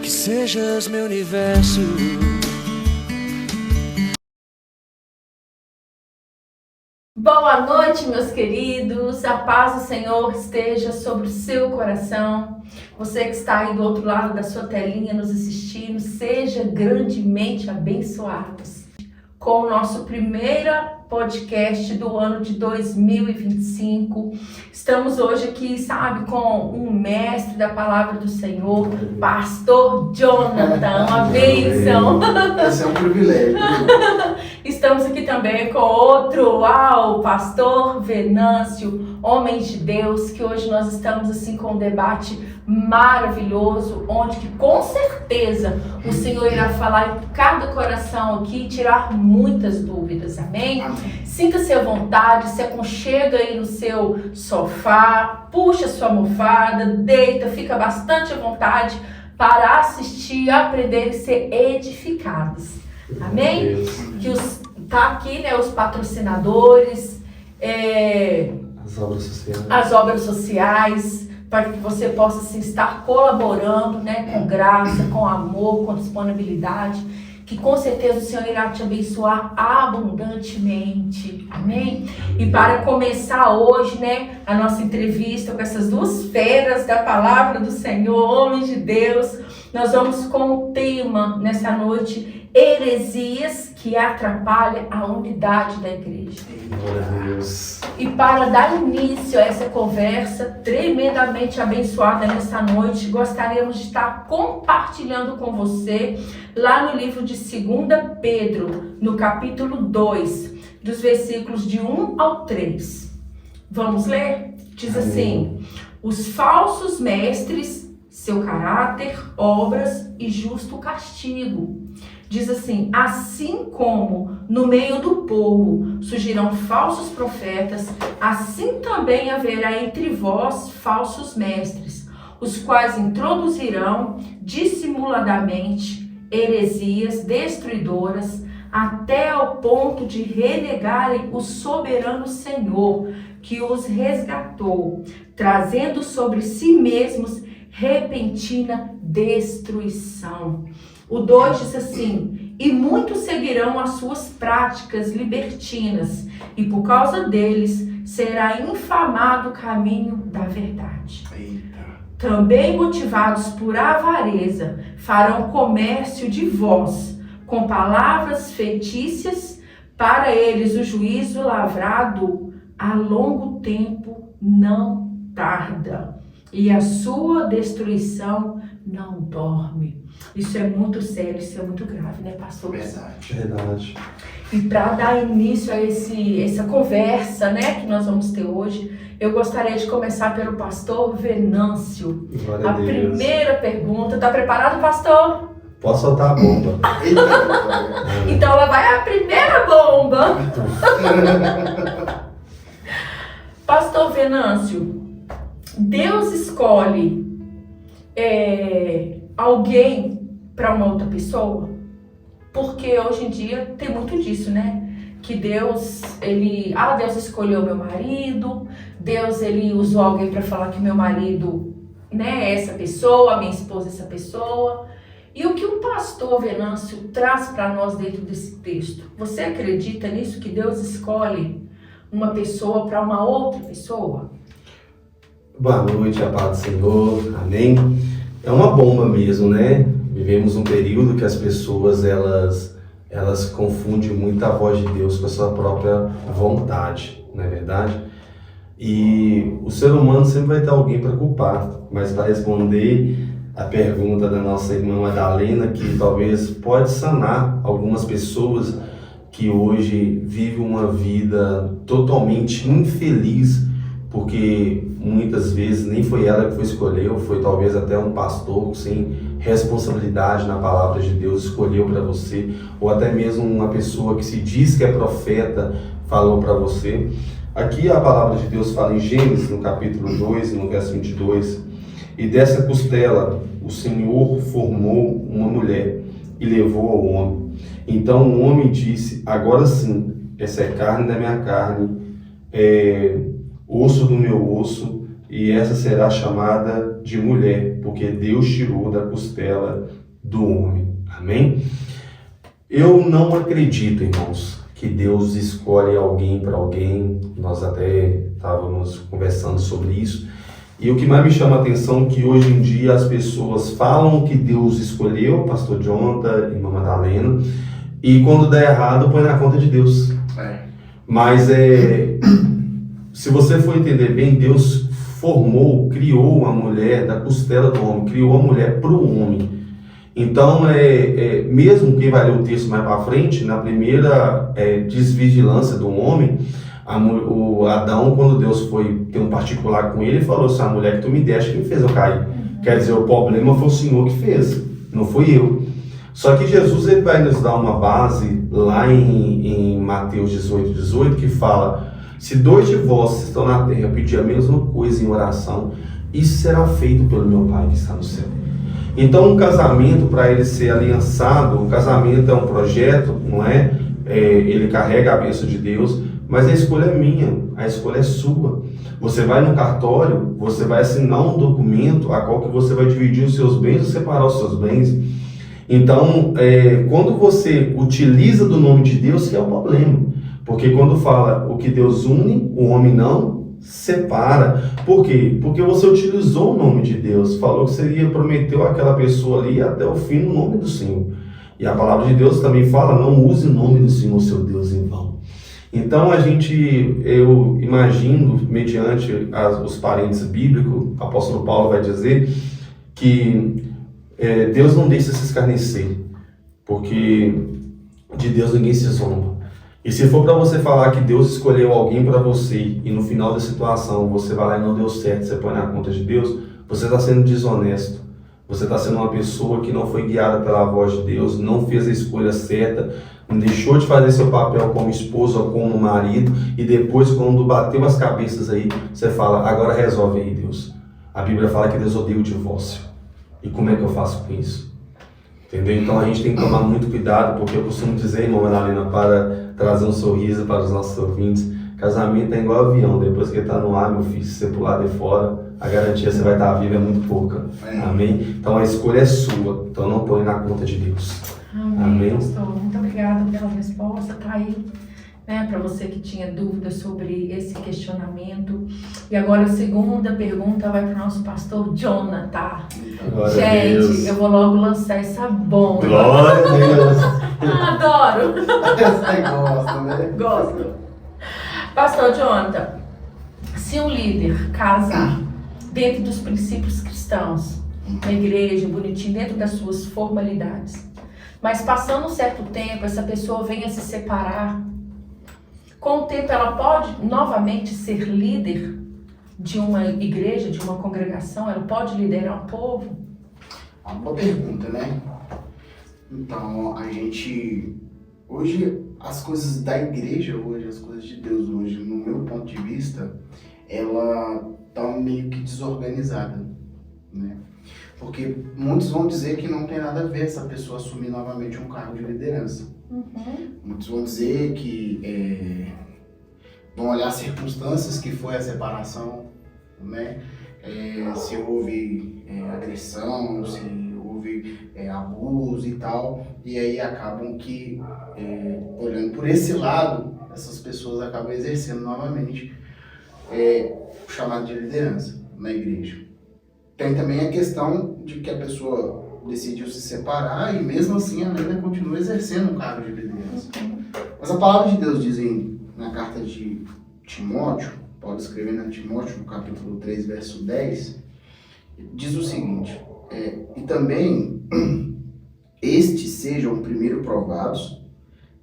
que sejas meu universo. Boa noite, meus queridos. A paz do Senhor esteja sobre o seu coração. Você que está aí do outro lado da sua telinha nos assistindo, seja grandemente abençoados com o nosso primeiro podcast do ano de 2025. Estamos hoje aqui, sabe, com um mestre da palavra do Senhor, Pastor Jonathan, uma bênção. Esse é um privilégio. Estamos aqui também com outro, o Pastor Venâncio, homem de Deus, que hoje nós estamos assim com um debate maravilhoso, onde que com certeza o Senhor irá falar em cada coração aqui e tirar muitas dúvidas, amém? Sinta-se à vontade, se aconchega aí no seu sofá, puxa sua almofada, deita, fica bastante à vontade para assistir, aprender e ser edificados, amém? Que tá aqui, né, os patrocinadores, as obras sociais, para que você possa assim, estar colaborando, né, com graça, com amor, com disponibilidade, que com certeza o Senhor irá te abençoar abundantemente, amém? E para começar hoje, né, a nossa entrevista com essas duas feras da palavra do Senhor, homens de Deus, nós vamos com o tema nessa noite, heresias que atrapalham a unidade da igreja. E para dar início a essa conversa tremendamente abençoada nessa noite, gostaríamos de estar compartilhando com você lá no livro de 2 Pedro, no capítulo 2, dos versículos de 1 ao 3. Vamos ler? Diz assim: os falsos mestres, seu caráter, obras e justo castigo. Diz assim: assim como no meio do povo surgirão falsos profetas, assim também haverá entre vós falsos mestres, os quais introduzirão dissimuladamente heresias destruidoras, até ao ponto de renegarem o soberano Senhor, que os resgatou, trazendo sobre si mesmos repentina destruição. O 2 diz assim: e muitos seguirão as suas práticas libertinas, e por causa deles será infamado o caminho da verdade. Também motivados por avareza, farão comércio de vós, com palavras fetícias, para eles o juízo lavrado a longo tempo não tarda, e a sua destruição não dorme. Isso é muito sério, isso é muito grave, né, pastor? Verdade. E para dar início a essa conversa, né, que nós vamos ter hoje, eu gostaria de começar pelo pastor Venâncio. Glória a Deus. Primeira pergunta, tá preparado, pastor? Posso soltar a bomba? Então lá vai a primeira bomba. Pastor Venâncio, Deus escolhe alguém para uma outra pessoa? Porque hoje em dia tem muito disso, né? Que Deus escolheu meu marido, Deus, ele usou alguém para falar que meu marido, né, é essa pessoa, a minha esposa é essa pessoa. E o que o pastor Venâncio traz para nós dentro desse texto? Você acredita nisso, que Deus escolhe uma pessoa para uma outra pessoa? Boa noite, a paz do Senhor, amém? É uma bomba mesmo, né? Vivemos um período que as pessoas, elas confundem muito a voz de Deus com a sua própria vontade, não é verdade? E o ser humano sempre vai ter alguém para culpar, mas para responder a pergunta da nossa irmã Madalena, que talvez pode sanar algumas pessoas que hoje vivem uma vida totalmente infeliz, porque muitas vezes nem foi ela que foi escolher, foi talvez até um pastor sem responsabilidade na palavra de Deus escolheu para você, ou até mesmo uma pessoa que se diz que é profeta falou para você. Aqui a palavra de Deus fala em Gênesis, no capítulo 2, no verso 22, e dessa costela o Senhor formou uma mulher e levou ao homem. Então o homem disse: agora sim, essa é carne da minha carne, osso do meu osso e essa será chamada de mulher, porque Deus tirou da costela do homem. Amém? Eu não acredito, irmãos, que Deus escolhe alguém para alguém. Nós até estávamos conversando sobre isso. E o que mais me chama a atenção é que hoje em dia as pessoas falam que Deus escolheu, pastor Jonathan, irmã Madalena, e quando der errado põe na conta de Deus. Mas se você for entender bem, Deus criou a mulher da costela do homem, criou a mulher para o homem. Então, mesmo quem vai ler o texto mais para frente, na primeira desvigilância do homem, o Adão, quando Deus foi ter um particular com ele, falou assim: a mulher que tu me deste, que me fez eu cair. Quer dizer, o problema foi o Senhor que fez, não fui eu. Só que Jesus ele vai nos dar uma base lá em Mateus 18, que fala: se 2 de vós estão na terra pedir a mesma coisa em oração, isso será feito pelo meu Pai que está no céu. Então, um casamento, para ele ser aliançado, o casamento é um projeto, não é? Ele carrega a bênção de Deus, mas a escolha é minha, a escolha é sua. Você vai no cartório, você vai assinar um documento a qual que você vai dividir os seus bens ou separar os seus bens. Então, quando você utiliza do nome de Deus, que é o problema. Porque quando fala o que Deus une, o homem não separa. Por quê? Porque você utilizou o nome de Deus, falou que prometeu àquela pessoa ali até o fim no nome do Senhor. E a palavra de Deus também fala: não use o nome do Senhor, seu Deus, em vão. Então eu imagino, mediante os parênteses bíblicos, o apóstolo Paulo vai dizer que Deus não deixa se escarnecer, porque de Deus ninguém se zomba. E se for para você falar que Deus escolheu alguém para você e no final da situação você vai lá e não deu certo, você põe na conta de Deus, você está sendo desonesto. Você está sendo uma pessoa que não foi guiada pela voz de Deus, não fez a escolha certa, não deixou de fazer seu papel como esposa ou como marido, e depois, quando bateu as cabeças aí, você fala: agora resolve aí, Deus. A Bíblia fala que Deus odeia o divórcio. E como é que eu faço com isso? Entendeu? Então a gente tem que tomar muito cuidado, porque eu costumo dizer, irmã Madalena, para trazer um sorriso para os nossos ouvintes: casamento é igual avião, depois que ele está no ar, meu filho, se você pular de fora, a garantia que você vai estar vivo é muito pouca. Amém? Então a escolha é sua, então não põe na conta de Deus. Amém, pastor. Muito obrigada pela resposta. Tá aí, né, para você que tinha dúvidas sobre esse questionamento. E agora a segunda pergunta vai para o nosso pastor Jonathan. Glória Gente, eu vou logo lançar essa bomba. Glória a Deus. Adoro. Você gosta, né? Gosto. Pastor Jonathan, se um líder casa dentro dos princípios cristãos, na igreja, bonitinho, dentro das suas formalidades, mas passando um certo tempo, essa pessoa vem a se separar, com o tempo ela pode novamente ser líder de uma igreja, de uma congregação? Ela pode liderar um povo? Uma boa pergunta, né? Então, hoje, as coisas da igreja hoje, as coisas de Deus hoje, no meu ponto de vista, ela tá meio que desorganizada, né? Porque muitos vão dizer que não tem nada a ver essa pessoa assumir novamente um cargo de liderança. Muitos vão dizer que vão olhar as circunstâncias que foi a separação, né? Se houve agressão, se houve abuso e tal, e aí acabam que, olhando por esse lado, essas pessoas acabam exercendo novamente o chamado de liderança na igreja. Tem também a questão de que a pessoa decidiu se separar e mesmo assim ela ainda continua exercendo um cargo de liderança. Mas a palavra de Deus diz na carta de Timóteo, Paulo escrevendo a Timóteo no capítulo 3, verso 10, diz o seguinte: e também estes sejam primeiro provados,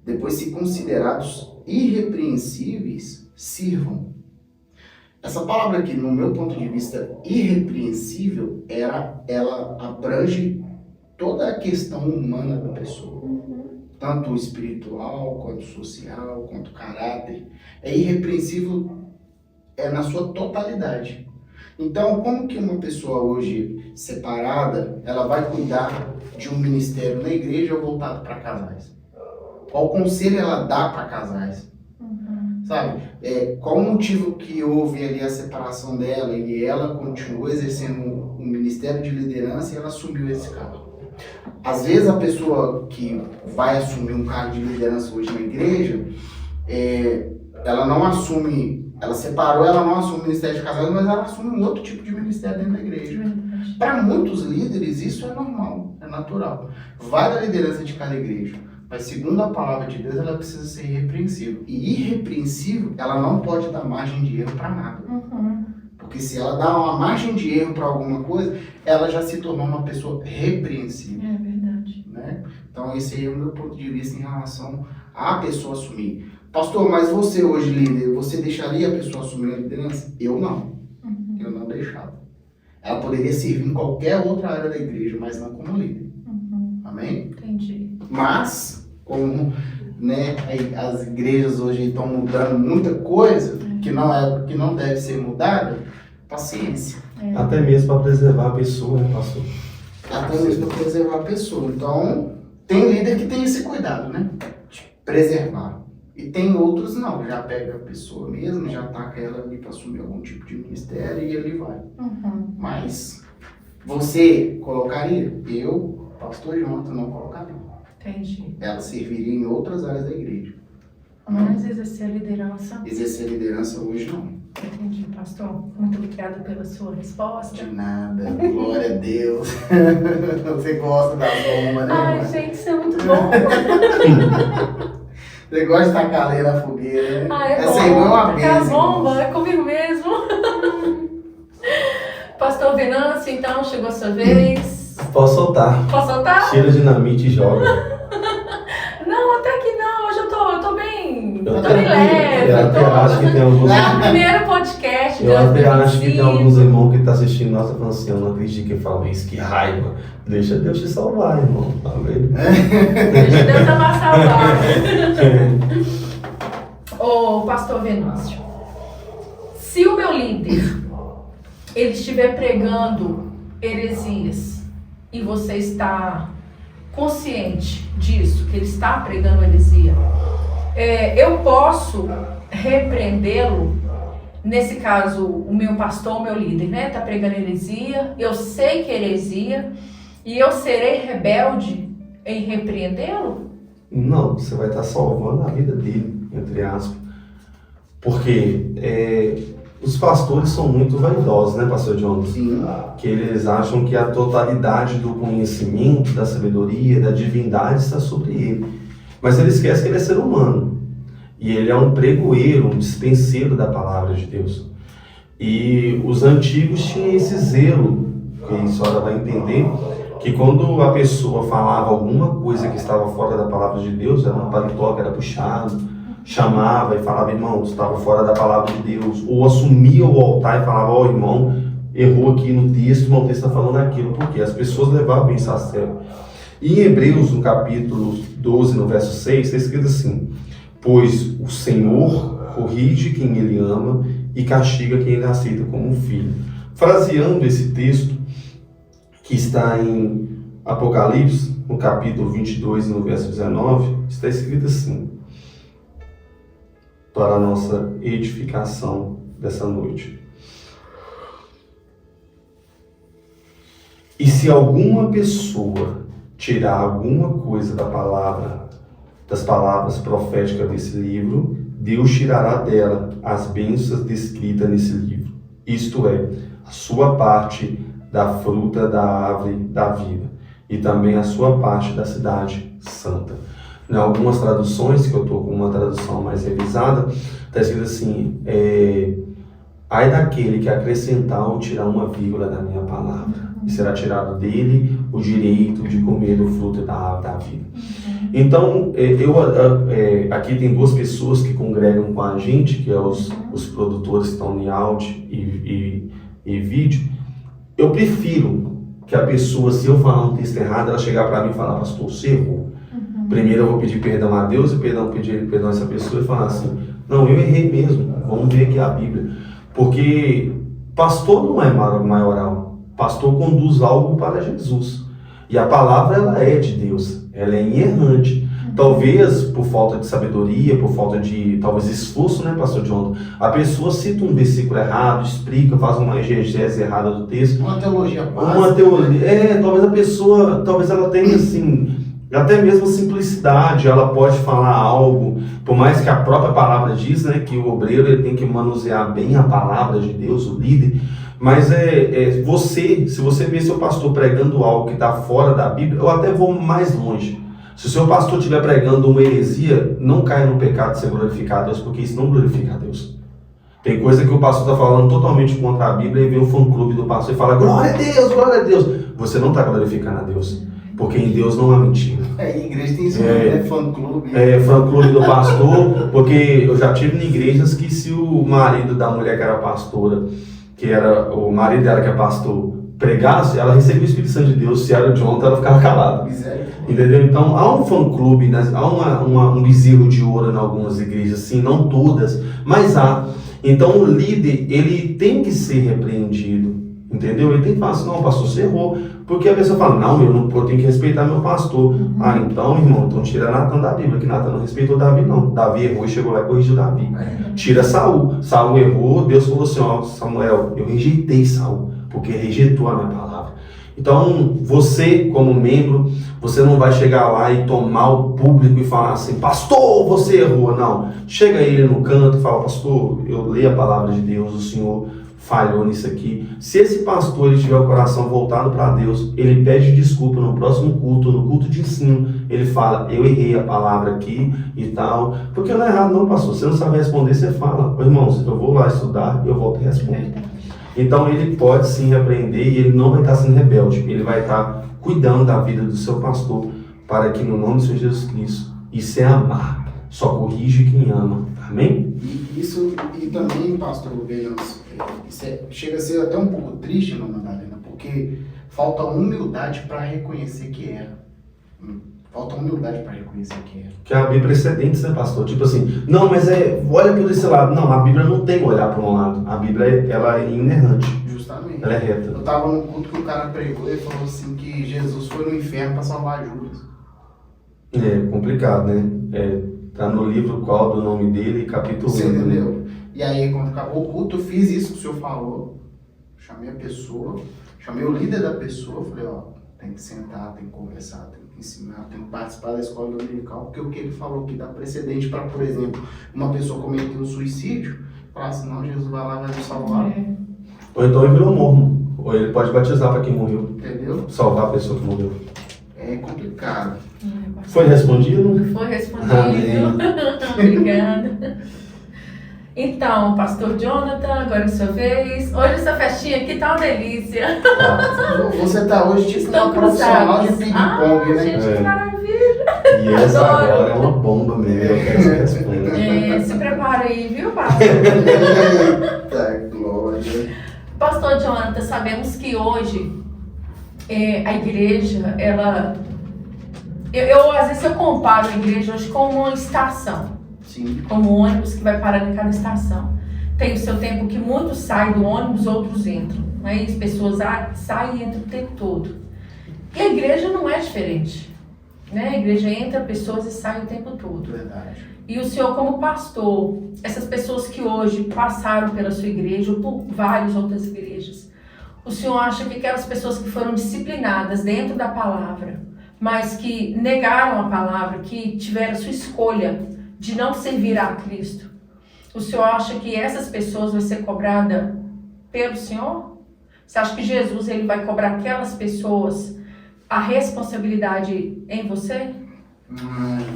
depois se considerados irrepreensíveis, sirvam. Essa palavra aqui, no meu ponto de vista, irrepreensível, ela abrange toda a questão humana da pessoa. Tanto espiritual, quanto social, quanto caráter. É irrepreensível na sua totalidade. Então, como que uma pessoa hoje separada, ela vai cuidar de um ministério na igreja voltado para casais? Qual conselho ela dá para casais? sabe? Qual o motivo que houve ali a separação dela e ela continuou exercendo um ministério de liderança e ela assumiu esse cargo? Às vezes a pessoa que vai assumir um cargo de liderança hoje na igreja, ela não assume, ela separou, ela não assume o ministério de casado, mas ela assume um outro tipo de ministério dentro da igreja. Para muitos líderes isso é normal, é natural. Vai da liderança de cada igreja, mas segundo a palavra de Deus ela precisa ser irrepreensível. E irrepreensível, ela não pode dar margem de erro para nada. Porque se ela dá uma margem de erro para alguma coisa, ela já se tornou uma pessoa repreensível. É verdade. Né? Então esse aí é o meu ponto de vista em relação à pessoa assumir. Pastor, mas você hoje líder, você deixaria a pessoa assumir a liderança? Eu não. Eu não deixava. Ela poderia servir em qualquer outra área da igreja, mas não como líder. Amém? Entendi. Mas, como né, as igrejas hoje estão mudando muita coisa que não deve ser mudada, paciência. Até mesmo para preservar a pessoa, né, pastor? Até mesmo para preservar a pessoa. Então, tem líder que tem esse cuidado, né? De preservar. E tem outros não, já pega a pessoa mesmo, já taca ela ali para assumir algum tipo de ministério e ele vai. Mas você colocaria? Eu, pastor Jonathan, não colocaria. Entendi. Ela serviria em outras áreas da igreja. Mas exercer a liderança. Exercer a liderança hoje não. Entendi, pastor. Muito obrigada pela sua resposta. De nada, glória a Deus. Você gosta da bomba, né? Ai, gente, isso é muito bom. Você gosta de tacar lenha na fogueira, né? Essa irmã é uma a bênção. bomba, é comigo mesmo. Pastor Venâncio, então, chegou a sua vez. Posso soltar. Posso soltar? Tira dinamite e joga. Não, até que não. Hoje eu tô bem. Eu tô bem leve. Eu até acho que tem alguns. É o primeiro podcast. Eu até acho que tem 2025. alguns irmãos que estão assistindo nós falando assim, eu não acredito que fala isso, que raiva. Deixa Deus te salvar, irmão. Tá vendo? Deixa Deus amassar o barco. Ô, pastor Venâncio, se o meu líder ele estiver pregando heresias e você está consciente disso, que ele está pregando heresia, eu posso repreendê-lo. Nesse caso, o meu pastor, o meu líder, né, está pregando heresia, eu sei que é heresia, e eu serei rebelde em repreendê-lo? Não, você vai estar salvando a vida dele, entre aspas. Porque os pastores são muito vaidosos, né, pastor Jonas? Sim. Que eles acham que a totalidade do conhecimento, da sabedoria, da divindade está sobre ele. Mas ele esquece que ele é ser humano. E ele é um pregoeiro, um dispenseiro da palavra de Deus. E os antigos tinham esse zelo, que a senhora vai entender, que quando a pessoa falava alguma coisa que estava fora da palavra de Deus, era um paletó que era puxado, chamava e falava, irmão, estava fora da palavra de Deus. Ou assumia o altar e falava, ó, irmão, errou aqui no texto, o texto está falando aquilo. Porque as pessoas levavam isso a sério. E em Hebreus, no capítulo 12, no verso 6, está escrito assim: pois o Senhor corrige quem ele ama e castiga quem ele aceita como um filho. Fraseando esse texto, que está em Apocalipse, no capítulo 22, no verso 19, está escrito assim, para a nossa edificação dessa noite. E se alguma pessoa tirar alguma coisa das palavras proféticas desse livro, Deus tirará dela as bênçãos descritas nesse livro, isto é, a sua parte da fruta da árvore da vida, e também a sua parte da cidade santa. Em algumas traduções, que eu estou com uma tradução mais revisada, está escrito assim, ai daquele que acrescentar ou tirar uma vírgula da minha palavra, e será tirado dele o direito de comer do fruto da árvore da vida. Então, aqui tem duas pessoas que congregam com a gente, que é os produtores que estão em áudio e vídeo. Eu prefiro que a pessoa, se eu falar um texto errado, ela chegar para mim e falar, pastor, você errou. Primeiro eu vou pedir perdão a Deus e pedir perdão a essa pessoa e falar assim, não, eu errei mesmo, vamos ver aqui a Bíblia. Porque pastor não é maioral, pastor conduz algo para Jesus. E a palavra, ela é de Deus, ela é inerrante. talvez por falta de sabedoria, por falta de, talvez, esforço, né, pastor John? A pessoa cita um versículo errado, explica, faz uma exegese errada do texto. Uma teologia básica. Uma teoria, talvez a pessoa, talvez ela tenha, assim, até mesmo simplicidade, ela pode falar algo, por mais que a própria palavra diz, né, que o obreiro ele tem que manusear bem a palavra de Deus, o líder, mas se você vê seu pastor pregando algo que está fora da Bíblia, eu até vou mais longe. Se o seu pastor estiver pregando uma heresia, não caia no pecado de ser glorificar a Deus, porque isso não glorifica a Deus. Tem coisa que o pastor está falando totalmente contra a Bíblia e vem o fã-clube do pastor e fala, glória a Deus, glória a Deus. Você não está glorificando a Deus, porque em Deus não há mentira. A igreja tem isso, né? Fã-clube. Fã-clube do pastor, porque eu já tive em igrejas que se o marido da mulher que era pastora, que era o marido dela que é pastor, pregasse, ela recebia o Espírito Santo de Deus. Se era o Jonathan, ela ficava calada. Entendeu? Então, há um fã-clube, né? Há um bezerro de ouro em algumas igrejas, sim, não todas, mas há. Então, o líder, ele tem que ser repreendido, entendeu? Ele tem que falar assim, não, pastor, você errou. Porque a pessoa fala, não, eu tenho que respeitar meu pastor. Ah, então, irmão, então tira Natan da Bíblia, que Natan não respeitou Davi, não. Davi errou e chegou lá e corrigiu Davi. Tira Saul. Saul errou, Deus falou assim, ó, Samuel, eu rejeitei Saul, porque rejeitou a minha palavra. Então, você, como membro, você não vai chegar lá e tomar o público e falar assim, pastor, você errou. Não. Chega ele no canto e fala, pastor, eu leio a palavra de Deus, o senhor falhou nisso aqui. Se esse pastor ele tiver o coração voltado para Deus, ele pede desculpa no próximo culto, no culto de ensino, ele fala, eu errei a palavra aqui e tal. Porque não é errado não, pastor. Você não sabe responder, você fala, irmãos, eu vou lá estudar, eu volto e respondo. Então ele pode sim repreender e ele não vai estar sendo rebelde, ele vai estar cuidando da vida do seu pastor, para que no nome do Senhor Jesus Cristo, isso é amar, só corrige quem ama, amém? E também, pastor Williams, chega a ser até um pouco triste, não, Madalena, porque falta humildade para reconhecer que erra. Falta humildade para reconhecer que erra. Que abrir precedentes, né, pastor? Tipo assim, não, mas olha por esse lado. Não, a Bíblia não tem que olhar para um lado. A Bíblia, ela é inerrante. Justamente. Ela é reta. Eu estava num culto que o cara pregou e falou assim que Jesus foi no inferno para salvar Judas. É complicado, né? Tá no livro qual do nome dele, capítulo 1. Você entendeu? E aí, quando acabou o culto, eu fiz isso que o senhor falou. Chamei a pessoa, chamei o líder da pessoa, falei, ó, tem que sentar, tem que conversar, tem que ensinar, tem que participar da escola dominical, porque o que ele falou que dá precedente para, por exemplo, uma pessoa cometer um suicídio, falar assim, não, Jesus vai lá e vai nos salvar. Ou então ele virou mormon, ou ele pode batizar para quem morreu. Entendeu? Salvar a pessoa que morreu. É complicado. Foi respondido? Foi respondido. Obrigada. Então, pastor Jonathan, agora é sua vez. Hoje essa festinha aqui tá uma delícia. Você tá hoje tipo Estão uma profissional de ping-pong, né? Gente, que maravilha. E essa Adoro. agora é uma bomba mesmo, eu quero que você responda. Se prepara aí, viu, pastor? Eita, glória. Pastor Jonathan, sabemos que hoje a igreja, ela... às vezes eu comparo a igreja hoje com uma estação. Sim. Como um ônibus que vai parar em cada estação. Tem o seu tempo que muitos saem do ônibus, outros entram. Né? E as pessoas saem e entram o tempo todo. E a igreja não é diferente. Né? A igreja entra pessoas e sai o tempo todo. Verdade. E o senhor, como pastor, essas pessoas que hoje passaram pela sua igreja ou por várias outras igrejas, o senhor acha que aquelas pessoas que foram disciplinadas dentro da palavra, mas que negaram a palavra, que tiveram sua escolha de não servir a Cristo, o senhor acha que essas pessoas vão ser cobradas pelo senhor? Você acha que Jesus ele vai cobrar aquelas pessoas a responsabilidade em você?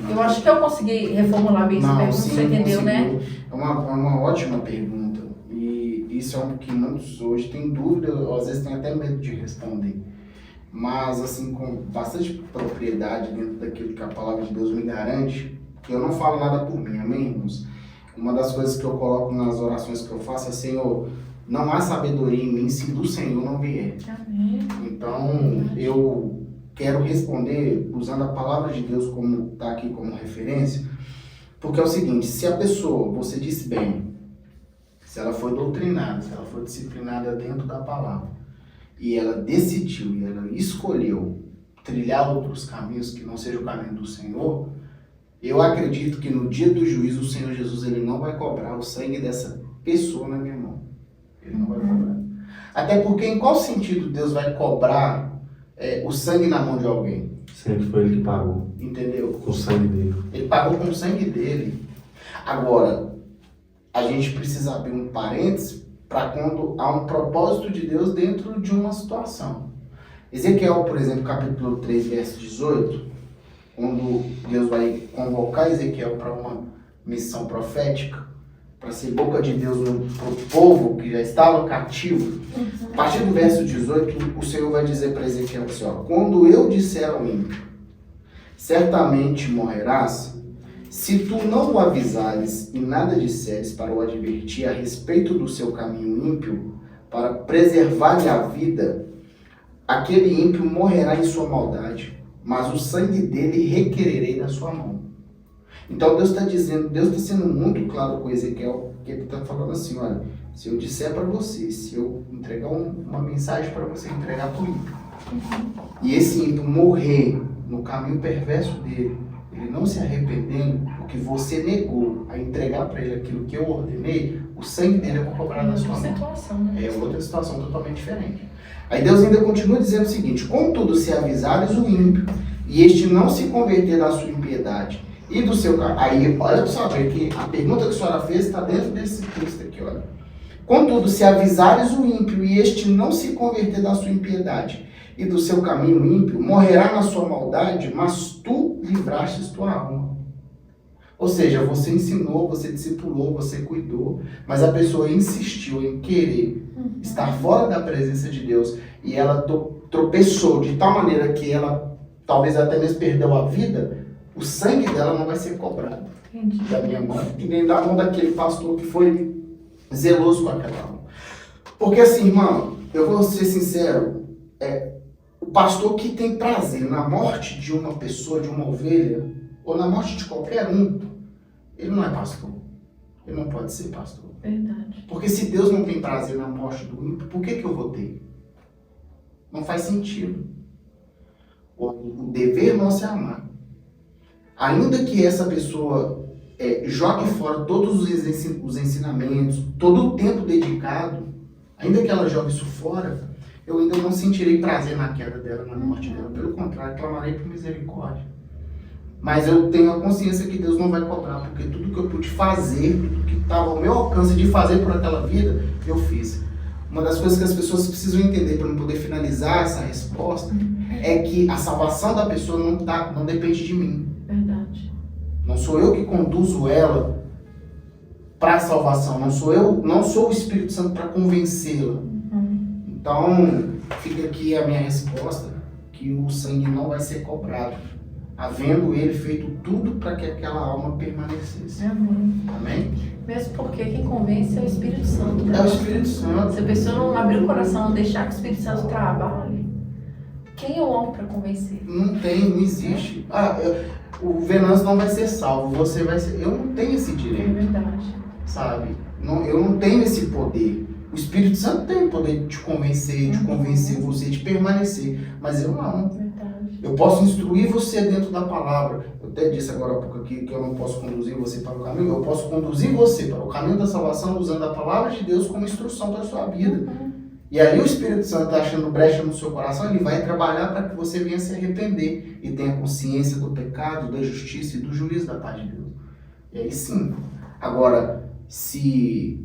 Eu acho que eu consegui reformular bem essa pergunta, você entendeu, né? É uma ótima pergunta. E isso é um que muitos hoje têm dúvida, ou às vezes têm até medo de responder. Mas, assim, com bastante propriedade dentro daquilo que a palavra de Deus me garante, que eu não falo nada por mim, amém, irmãos? Uma das coisas que eu coloco nas orações que eu faço é, Senhor, não há sabedoria em mim se do Senhor não vier. Amém. Então, eu quero responder usando a palavra de Deus como está aqui como referência, porque é o seguinte, se a pessoa, você disse bem, se ela foi doutrinada, se ela foi disciplinada dentro da palavra, e ela decidiu, e ela escolheu trilhar outros caminhos que não seja o caminho do Senhor, Eu acredito que no dia do juízo o Senhor Jesus ele não vai cobrar o sangue dessa pessoa na minha mão. Ele não vai cobrar. Até porque em qual sentido Deus vai cobrar o sangue na mão de alguém? Sempre foi ele que pagou. Entendeu? Com o sangue dele. Ele pagou com o sangue dele. Agora, a gente precisa abrir um parênteses para quando há um propósito de Deus dentro de uma situação. Ezequiel, por exemplo, capítulo 3, verso 18, quando Deus vai convocar Ezequiel para uma missão profética, para ser boca de Deus para o povo que já estava cativo. A partir do verso 18, o Senhor vai dizer para Ezequiel assim, ó, quando eu disser ao ímpio, certamente morrerás, se tu não o avisares e nada disseres para o advertir a respeito do seu caminho ímpio, para preservar-lhe a vida, aquele ímpio morrerá em sua maldade, mas o sangue dele requererei da sua mão. Então Deus está dizendo, Deus está sendo muito claro com Ezequiel, que ele está falando assim, olha, se eu disser para você, se eu entregar uma mensagem para você entregar para o ímpio, e esse ímpio morrer no caminho perverso dele, ele não se arrependendo, porque você negou a entregar para ele aquilo que eu ordenei, o sangue dele eu vou cobrar na sua mão. É outra situação totalmente diferente. Aí Deus ainda continua dizendo o seguinte, contudo, se avisares o ímpio, e este não se converter da sua impiedade, e do seu... Aí, olha só, que a pergunta que a senhora fez está dentro desse texto aqui, olha. Contudo, se avisares o ímpio, e este não se converter da sua impiedade, e do seu caminho ímpio, morrerá na sua maldade, mas tu livrastes tua alma. Ou seja, você ensinou, você discipulou, você cuidou, mas a pessoa insistiu em querer estar fora da presença de Deus, e ela tropeçou de tal maneira que ela talvez até mesmo perdeu a vida, o sangue dela não vai ser cobrado. Entendi. Da minha mão, e nem da mão daquele pastor que foi zeloso com aquela alma. Porque assim, irmão, eu vou ser sincero, o pastor que tem prazer na morte de uma pessoa, de uma ovelha, ou na morte de qualquer um, ele não é pastor. Ele não pode ser pastor. Verdade. Porque se Deus não tem prazer na morte do ímpio, por que eu vou ter? Não faz sentido. O dever nosso é amar. Ainda que essa pessoa jogue fora todos os ensinamentos, todo o tempo dedicado, ainda que ela jogue isso fora, eu ainda não sentirei prazer na queda dela, na morte dela. Pelo contrário, clamarei por misericórdia. Mas eu tenho a consciência que Deus não vai cobrar, porque tudo que eu pude fazer, tudo que estava ao meu alcance de fazer por aquela vida, eu fiz. Uma das coisas que as pessoas precisam entender para não poder finalizar essa resposta é que a salvação da pessoa não depende de mim. Verdade. Não sou eu que conduzo ela para a salvação. Não sou o Espírito Santo para convencê-la. Então, fica aqui a minha resposta, que o sangue não vai ser cobrado, havendo ele feito tudo para que aquela alma permanecesse. Amém. Amém? Mesmo porque quem convence é o Espírito Santo. Né? É o Espírito Santo. Se a pessoa não abrir o coração, não deixar que o Espírito Santo trabalhe, quem é o homem para convencer? Não existe. O Venâncio não vai ser salvo, você vai ser... Eu não tenho esse direito. É verdade. Sabe? Eu não tenho esse poder. O Espírito Santo tem o poder de te convencer, de convencer você, de permanecer. Mas eu não. Verdade. Eu posso instruir você dentro da palavra. Eu até disse agora há pouco aqui que eu não posso conduzir você para o caminho. Eu posso conduzir você para o caminho da salvação usando a palavra de Deus como instrução para a sua vida. E aí o Espírito Santo está achando brecha no seu coração, ele vai trabalhar para que você venha se arrepender e tenha consciência do pecado, da justiça e do juízo da paz de Deus. E aí sim. Agora, se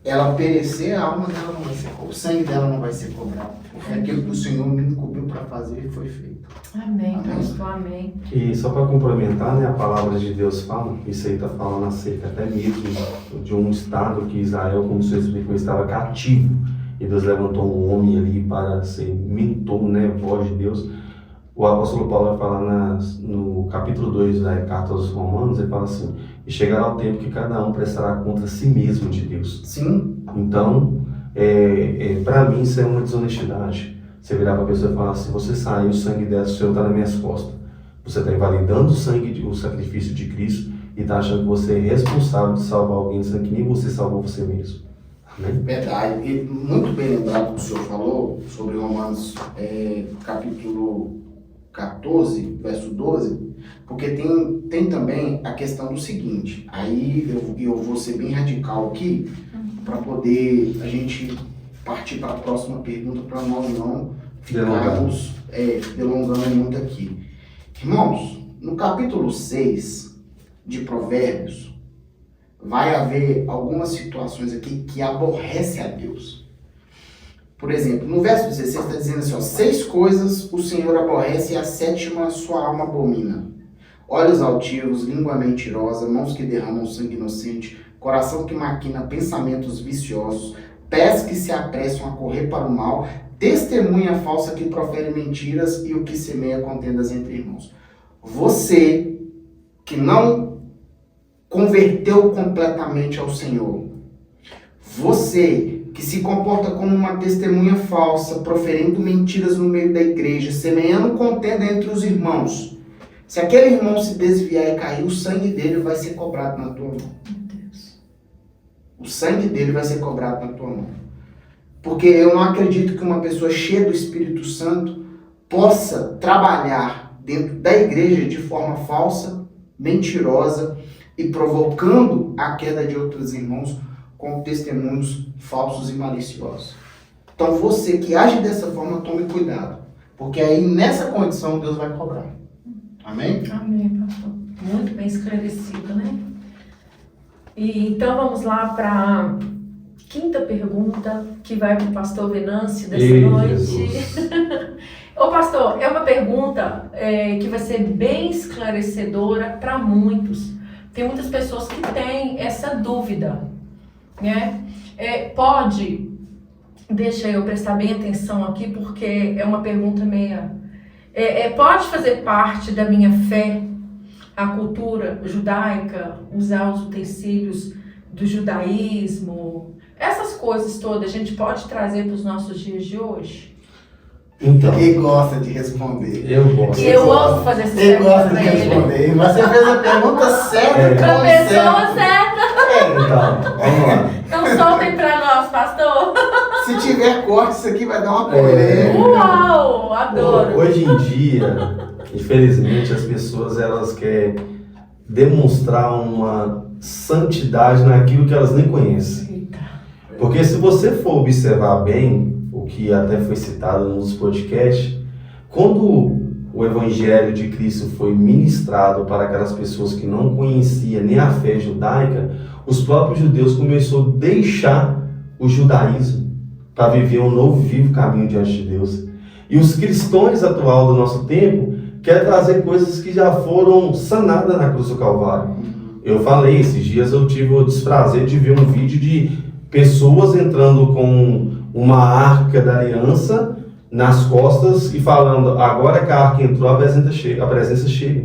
ela perecer, a alma dela não vai ser cobrada, o sangue dela não vai ser cobrado. Porque aquilo que o Senhor me incumbiu para fazer foi feito. Amém, pastor, amém. E só para complementar, né, a palavra de Deus fala, isso aí está falando acerca até mesmo de um estado que Israel, como você explicou, estava cativo. E Deus levantou um homem ali para ser mentor, né, voz de Deus. O apóstolo Paulo vai falar no capítulo 2 da carta aos Romanos, ele fala assim, e chegará o tempo que cada um prestará conta a si mesmo de Deus. Sim. Então, para mim isso é uma desonestidade. Você virar para a pessoa e falar assim, você saiu, o sangue dela, o Senhor está nas minhas costas. Você está invalidando o sacrifício de Cristo e está achando que você é responsável de salvar alguém, sendo que nem você salvou você mesmo. Amém? Verdade. E muito bem lembrado que o senhor falou sobre Romanos capítulo 14, verso 12, Porque tem também a questão do seguinte, aí eu vou ser bem radical aqui, para poder a gente partir para a próxima pergunta, para nós não ficarmos delongando muito aqui. Irmãos, no capítulo 6 de Provérbios, vai haver algumas situações aqui que aborrecem a Deus. Por exemplo, no verso 16 está dizendo assim, ó, 6 coisas o Senhor aborrece e a 7ª sua alma abomina. Olhos altivos, língua mentirosa, mãos que derramam sangue inocente, coração que maquina pensamentos viciosos, pés que se apressam a correr para o mal, testemunha falsa que profere mentiras e o que semeia contendas entre irmãos. Você que não converteu completamente ao Senhor, você que se comporta como uma testemunha falsa, proferindo mentiras no meio da igreja, semeando contenda entre os irmãos, se aquele irmão se desviar e cair, o sangue dele vai ser cobrado na tua mão. O sangue dele vai ser cobrado na tua mão. Porque eu não acredito que uma pessoa cheia do Espírito Santo possa trabalhar dentro da igreja de forma falsa, mentirosa e provocando a queda de outros irmãos com testemunhos falsos e maliciosos. Então você que age dessa forma, tome cuidado. Porque aí nessa condição Deus vai cobrar. Amém? Amém, pastor. Muito bem esclarecido, né? E então vamos lá para a 5ª pergunta, que vai para o pastor Venâncio dessa noite. Ô pastor, é uma pergunta que vai ser bem esclarecedora para muitos. Tem muitas pessoas que têm essa dúvida, né? Deixa eu prestar bem atenção aqui, porque é uma pergunta meia... pode fazer parte da minha fé a cultura judaica, usar os utensílios do judaísmo, essas coisas todas a gente pode trazer para os nossos dias de hoje? Então, quem gosta de responder? Eu gosto. Eu amo fazer essa pergunta. Quem gosta pra de ele. responder? Você fez a pergunta certa. Pra pessoa certa. Então, vamos lá. Então soltem para nós, pastor. Se tiver corte, isso aqui vai dar uma polêmica. Uau, adoro. Hoje em dia, infelizmente, as pessoas elas querem demonstrar uma santidade naquilo que elas nem conhecem. Porque se você for observar bem, o que até foi citado nos podcasts, quando o Evangelho de Cristo foi ministrado para aquelas pessoas que não conheciam nem a fé judaica, os próprios judeus começaram a deixar o judaísmo para viver um novo vivo caminho diante de Deus. E os cristãos atuais do nosso tempo querem trazer coisas que já foram sanadas na cruz do Calvário. Eu falei, esses dias eu tive o desprazer de ver um vídeo de pessoas entrando com uma arca da aliança nas costas e falando, agora que a arca entrou, a presença chega.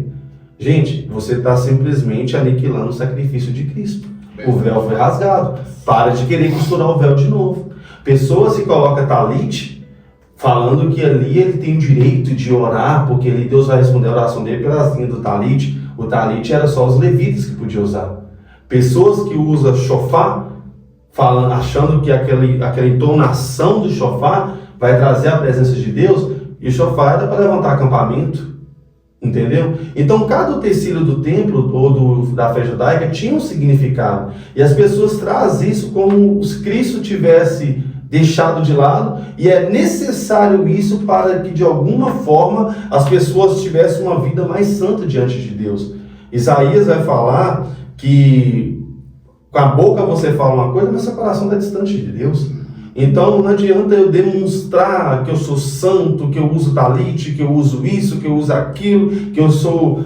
Gente, você está simplesmente aniquilando o sacrifício de Cristo. O véu foi rasgado. Para de querer costurar o véu de novo. Pessoas que colocam talite, falando que ali ele tem o direito de orar, porque ali Deus vai responder a oração dele pelas linhas do talite. O talite era só os levitas que podiam usar. Pessoas que usam shofar, falando, achando que aquela entonação do shofar vai trazer a presença de Deus, e o shofar era para levantar acampamento. Entendeu? Então, cada utensílio do templo ou da fé judaica tinha um significado. E as pessoas trazem isso como se Cristo tivesse deixado de lado, e é necessário isso para que, de alguma forma, as pessoas tivessem uma vida mais santa diante de Deus. Isaías vai falar que com a boca você fala uma coisa, mas seu coração está distante de Deus. Então não adianta eu demonstrar que eu sou santo, que eu uso talite, que eu uso isso, que eu uso aquilo, que eu sou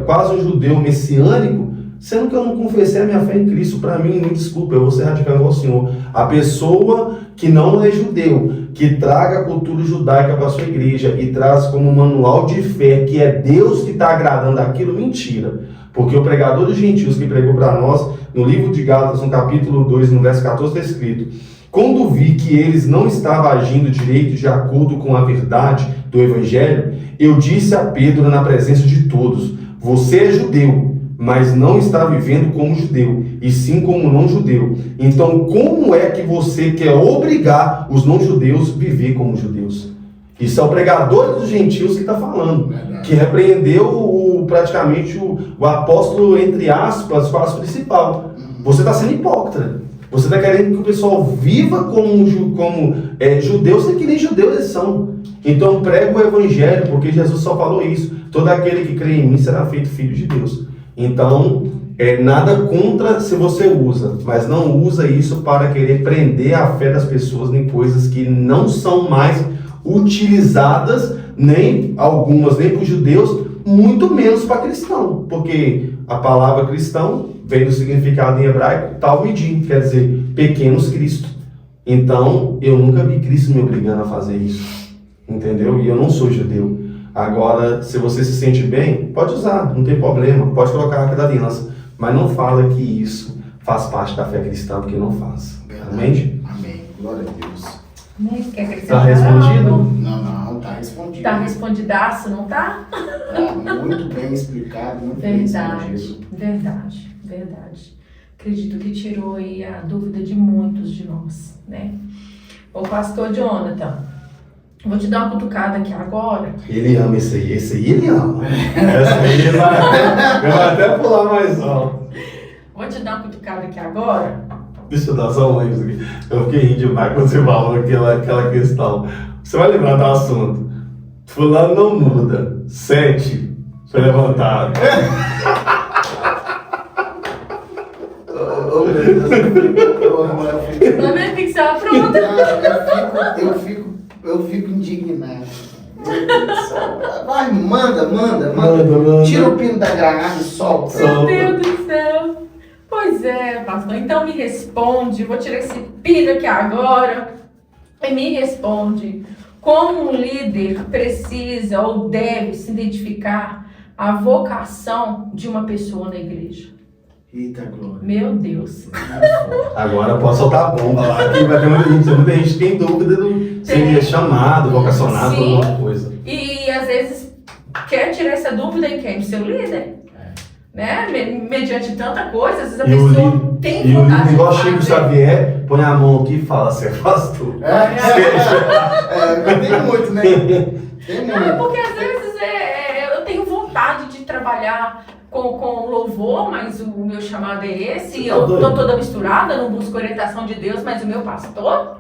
quase um judeu messiânico, sendo que eu não confessei a minha fé em Cristo. Para mim, me desculpa, eu vou ser radical igual ao Senhor. A pessoa que não é judeu, que traga a cultura judaica para a sua igreja e traz como manual de fé que é Deus que está agradando aquilo, mentira. Porque o pregador dos gentios que pregou para nós, no livro de Gálatas, no capítulo 2, no verso 14, está escrito: quando vi que eles não estavam agindo direito de acordo com a verdade do Evangelho, eu disse a Pedro na presença de todos: você é judeu, mas não está vivendo como judeu, e sim como não judeu. Então, como é que você quer obrigar os não judeus a viver como judeus? Isso é o pregador dos gentios que está falando. Verdade. Que repreendeu praticamente o apóstolo, entre aspas, quase principal. Você está sendo hipócrita. Você está querendo que o pessoal viva como judeus, sem que nem judeus eles são. Então prega o evangelho, porque Jesus só falou isso. Todo aquele que crê em mim será feito filho de Deus. Então, nada contra se você usa, mas não usa isso para querer prender a fé das pessoas em coisas que não são mais utilizadas, nem algumas, nem para os judeus, muito menos para cristão, porque a palavra cristão vem do significado em hebraico talmidim, quer dizer, pequenos Cristo. Então, eu nunca vi Cristo me obrigando a fazer isso, entendeu? E eu não sou judeu. Agora, se você se sente bem, pode usar, não tem problema, pode colocar a arca da aliança, mas não fala que isso faz parte da fé cristã, porque não faz. Amém? Amém. Glória a Deus. Quer acrescentar Está respondido? algo? Não, tá respondido. Tá respondidaço, não tá? Tá muito bem explicado, muito bem respondido. Verdade. Acredito que tirou aí a dúvida de muitos de nós, né? Ô pastor Jonathan, vou te dar uma cutucada aqui agora. Ele ama esse aí ele ama. Essa aí ele vai até pular mais alto. Vou te dar uma cutucada aqui agora. Deixa eu dar só um lembro aqui. Eu fiquei rindo demais quando você falou aquela questão. Você vai lembrar do assunto. Fulano não muda. 7 foi levantado. Tá vendo que você apronta? Eu fico indignado. Meu Deus do céu. Vai, manda. Manda. Tira o pino da granada e solta. Meu Deus do céu. Pois é, pastor. Então me responde. Vou tirar esse pino aqui agora. E me responde. Como um líder precisa ou deve se identificar a vocação de uma pessoa na igreja? Eita glória. Meu Deus. Agora eu posso soltar a bomba lá, que vai ter muita gente que tem dúvida do se ele é chamado, vocacionado, Sim. alguma coisa. E às vezes quer tirar essa dúvida em quem? Do seu líder? Né? Mediante tanta coisa, às vezes a pessoa não tem vontade de igual fazer. Chico Xavier, põe a mão aqui e fala, você é pastor. Tem muito, né? Tem Não, muito. porque às vezes eu tenho vontade de trabalhar com louvor, mas o meu chamado é esse, e eu tô toda misturada, não busco orientação de Deus, mas o meu pastor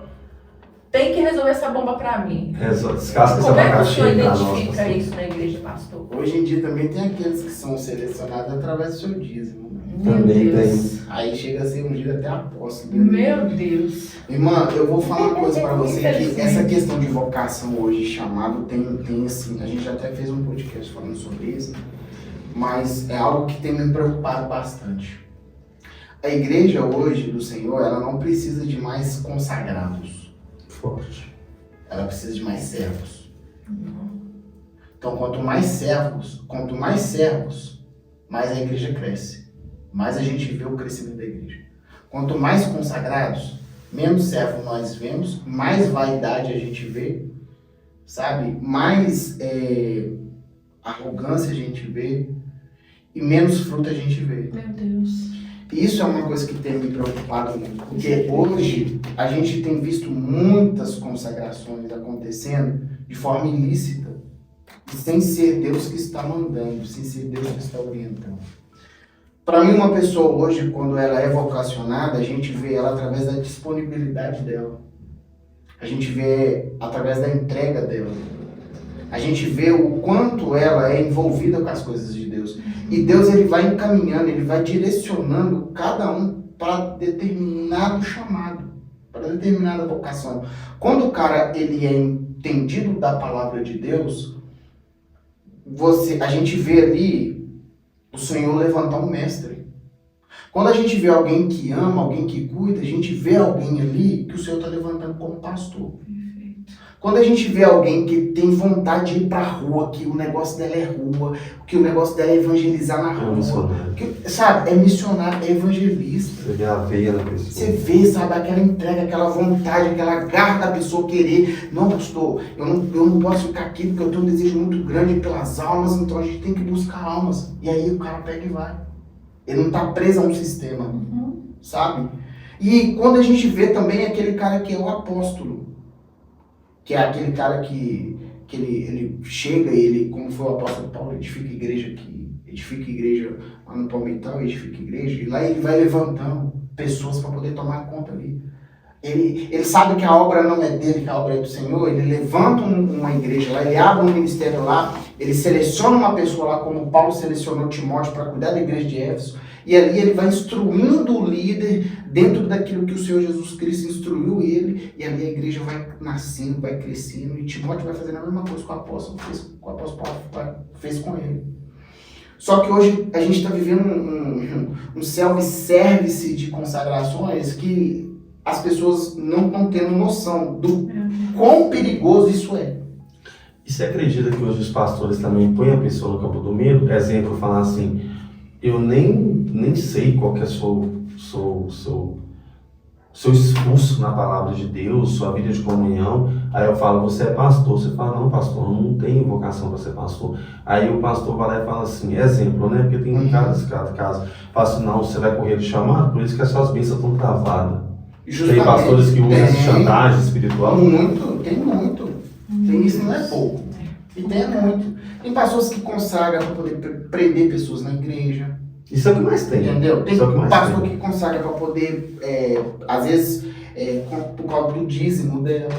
tem que resolver essa bomba pra mim. Descasca essa Como é que o abacaxi senhor aí pra nós, identifica pastor. isso na igreja, pastor? Hoje em dia também tem aqueles que são selecionados através do seu dízimo. Né? Meu Também Deus. Aí chega a ser ungido até apóstolo. Meu Deus. Irmã, eu vou falar uma coisa pra você, que Infelizmente. essa questão de vocação hoje, chamado, tem assim, a gente até fez um podcast falando sobre isso, mas é algo que tem me preocupado bastante. A igreja hoje do Senhor, ela não precisa de mais consagrados, Forte. ela precisa de mais servos. Então, quanto mais servos, mais a igreja cresce, mais a gente vê o crescimento da igreja. Quanto mais consagrados, menos servo nós vemos, mais vaidade a gente vê, sabe? Mais arrogância a gente vê e menos fruto a gente vê. Meu Deus. E isso é uma coisa que tem me preocupado muito, porque hoje a gente tem visto muitas consagrações acontecendo de forma ilícita, e sem ser Deus que está mandando, sem ser Deus que está orientando. Para mim, uma pessoa hoje, quando ela é vocacionada, a gente vê ela através da disponibilidade dela. A gente vê através da entrega dela. A gente vê o quanto ela é envolvida com as coisas de Deus. E Deus, ele vai encaminhando, ele vai direcionando cada um para determinado chamado, para determinada vocação. Quando o cara ele é entendido da palavra de Deus, a gente vê ali o Senhor levantar um mestre. Quando a gente vê alguém que ama, alguém que cuida, a gente vê alguém ali que o Senhor está levantando como pastor. Quando a gente vê alguém que tem vontade de ir pra rua, que o negócio dela é rua, que o negócio dela é evangelizar na rua, sabe, é missionário, é evangelista. Você vê a veia da pessoa. Você vê, sabe, aquela entrega, aquela vontade, aquela garra da pessoa querer. Não, pastor, eu não posso ficar aqui porque eu tenho um desejo muito grande pelas almas, então a gente tem que buscar almas. E aí o cara pega e vai. Ele não tá preso a um sistema, sabe? E quando a gente vê também aquele cara que é o apóstolo, que é aquele cara que que ele chega e ele, como foi o apóstolo Paulo, edifica a igreja aqui, edifica a igreja lá no Palmital, edifica a igreja, e lá ele vai levantando pessoas para poder tomar conta ali. Ele sabe que a obra não é dele, que a obra é do Senhor, ele levanta uma igreja lá, ele abre um ministério lá, ele seleciona uma pessoa lá, como Paulo selecionou Timóteo para cuidar da igreja de Éfeso, e ali ele vai instruindo o líder dentro daquilo que o Senhor Jesus Cristo instruiu ele, e ali a igreja vai nascendo, vai crescendo, e Timóteo vai fazendo a mesma coisa que o apóstolo Paulo fez com ele. Só que hoje a gente está vivendo um self-service de consagrações que as pessoas não estão tendo noção do quão perigoso isso é. E você acredita que hoje os pastores também põem a pessoa no campo do medo? Exemplo, falar assim, eu nem sei qual que é seu esforço na palavra de Deus, sua vida de comunhão. Aí eu falo, você é pastor. Você fala, não, pastor, eu não tenho vocação para ser pastor. Aí o pastor vai lá e fala assim, exemplo, né? Porque tem casos. Fala assim, não, você vai correr de chamado, por isso que as suas bênçãos estão travadas. Tem pastores que usam essa chantagem espiritual? Tem muito. Tem isso, não é pouco. E tem muito. Tem pastores que consagram para poder prender pessoas na igreja. Isso é o que mais tem. Entendeu? Tem um pastor que consagra para poder, às vezes, por causa do dízimo dela,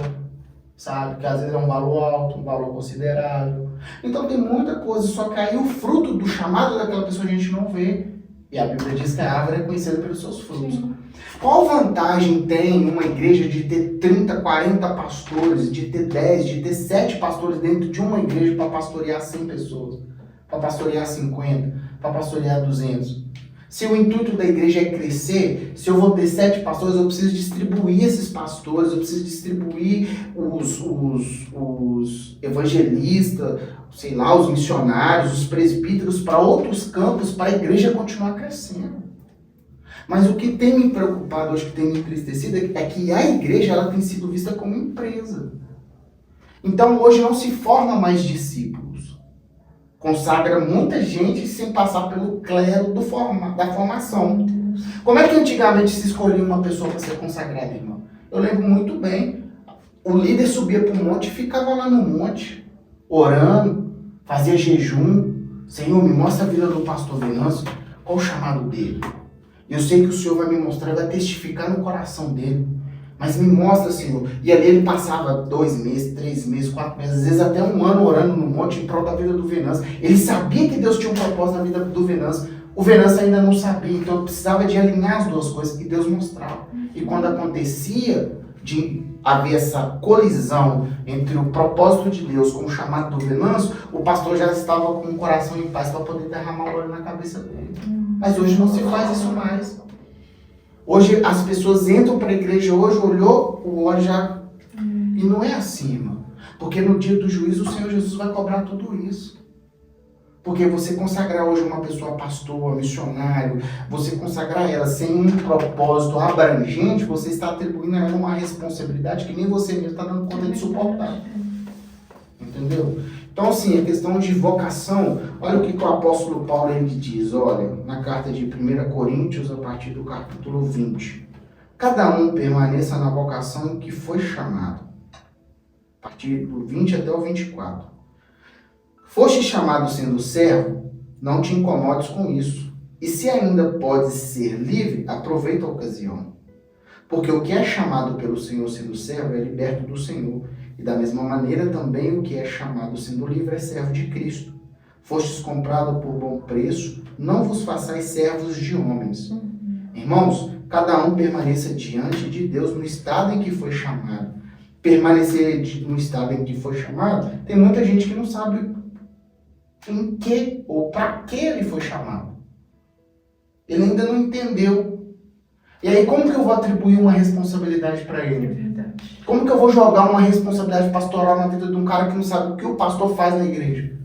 sabe? Que às vezes é um valor alto, um valor considerável. Então tem muita coisa, só que aí o fruto do chamado daquela pessoa a gente não vê. E a Bíblia diz que a árvore é conhecida pelos seus frutos. Sim. Qual vantagem tem uma igreja de ter 30, 40 pastores, de ter 10, de ter 7 pastores dentro de uma igreja para pastorear 100 pessoas, para pastorear 50, para pastorear 200? Se o intuito da igreja é crescer, se eu vou ter 7 pastores, eu preciso distribuir esses pastores, eu preciso distribuir os evangelistas, sei lá, os missionários, os presbíteros para outros campos, para a igreja continuar crescendo. Mas o que tem me preocupado hoje, que tem me entristecido, é que a igreja ela tem sido vista como empresa. Então hoje não se forma mais discípulos. Consagra muita gente sem passar pelo clero da formação. Como é que antigamente se escolhia uma pessoa para ser consagrada, irmão? Eu lembro muito bem, o líder subia para o monte e ficava lá no monte, orando, fazia jejum. Senhor, me mostra a vida do pastor Venâncio, qual o chamado dele? Eu sei que o Senhor vai me mostrar, vai testificar no coração dele. Mas me mostra, Senhor. E ali ele passava 2 meses, 3 meses, 4 meses, às vezes até 1 ano orando no monte em prol da vida do Venâncio. Ele sabia que Deus tinha um propósito na vida do Venâncio. O Venâncio ainda não sabia, então eu precisava de alinhar as duas coisas que Deus mostrava. E quando acontecia de haver essa colisão entre o propósito de Deus com o chamado do Venâncio, o pastor já estava com o coração em paz para poder derramar o óleo na cabeça dele. Mas hoje não se faz isso mais. Hoje as pessoas entram para a igreja, hoje olhou, o óleo já... E não é assim, irmão. Porque no dia do juízo o Senhor Jesus vai cobrar tudo isso. Porque você consagrar hoje uma pessoa pastor, missionário, você consagrar ela sem um propósito abrangente, você está atribuindo a ela uma responsabilidade que nem você mesmo está dando conta de suportar. Entendeu? Então, assim, a questão de vocação, olha o que o apóstolo Paulo ele diz, olha, na carta de 1 Coríntios, a partir do capítulo 20. Cada um permaneça na vocação em que foi chamado. A partir do 20 até o 24. Foste chamado sendo servo, não te incomodes com isso. E se ainda podes ser livre, aproveita a ocasião. Porque o que é chamado pelo Senhor sendo servo é liberto do Senhor. E da mesma maneira também o que é chamado sendo livre é servo de Cristo. Fostes comprado por bom preço, não vos façais servos de homens. Irmãos, cada um permaneça diante de Deus no estado em que foi chamado. Permanecer no estado em que foi chamado, tem muita gente que não sabe em que ou para que ele foi chamado. Ele ainda não entendeu. E aí como que eu vou atribuir uma responsabilidade para ele? É verdade. Como que eu vou jogar uma responsabilidade pastoral na vida de um cara que não sabe o que o pastor faz na igreja?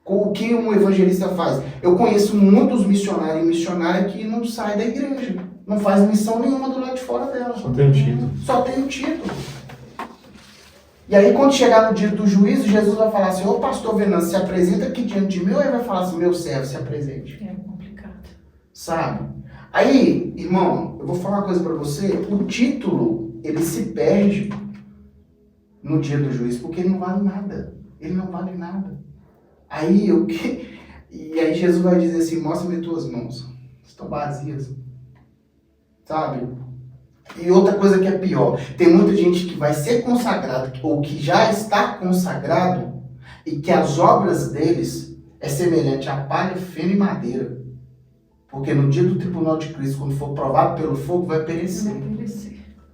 O que um evangelista faz? Eu conheço muitos missionários e missionárias que não saem da igreja. Não faz missão nenhuma do lado de fora dela. Só tem o título. Só tem o título. E aí quando chegar no dia do juízo, Jesus vai falar assim, ô pastor Venâncio, se apresenta aqui diante de mim, ou ele vai falar assim, meu servo, se apresente. É complicado. Sabe? Aí, irmão, eu vou falar uma coisa pra você, o título, ele se perde no dia do juízo, porque ele não vale nada. Ele não vale nada. E aí Jesus vai dizer assim, mostra-me tuas mãos. Estão vazias. Sabe? E outra coisa que é pior, tem muita gente que vai ser consagrado, ou que já está consagrado, e que as obras deles é semelhante a palha, feno e madeira. Porque no dia do tribunal de Cristo, quando for provado pelo fogo, vai perecer.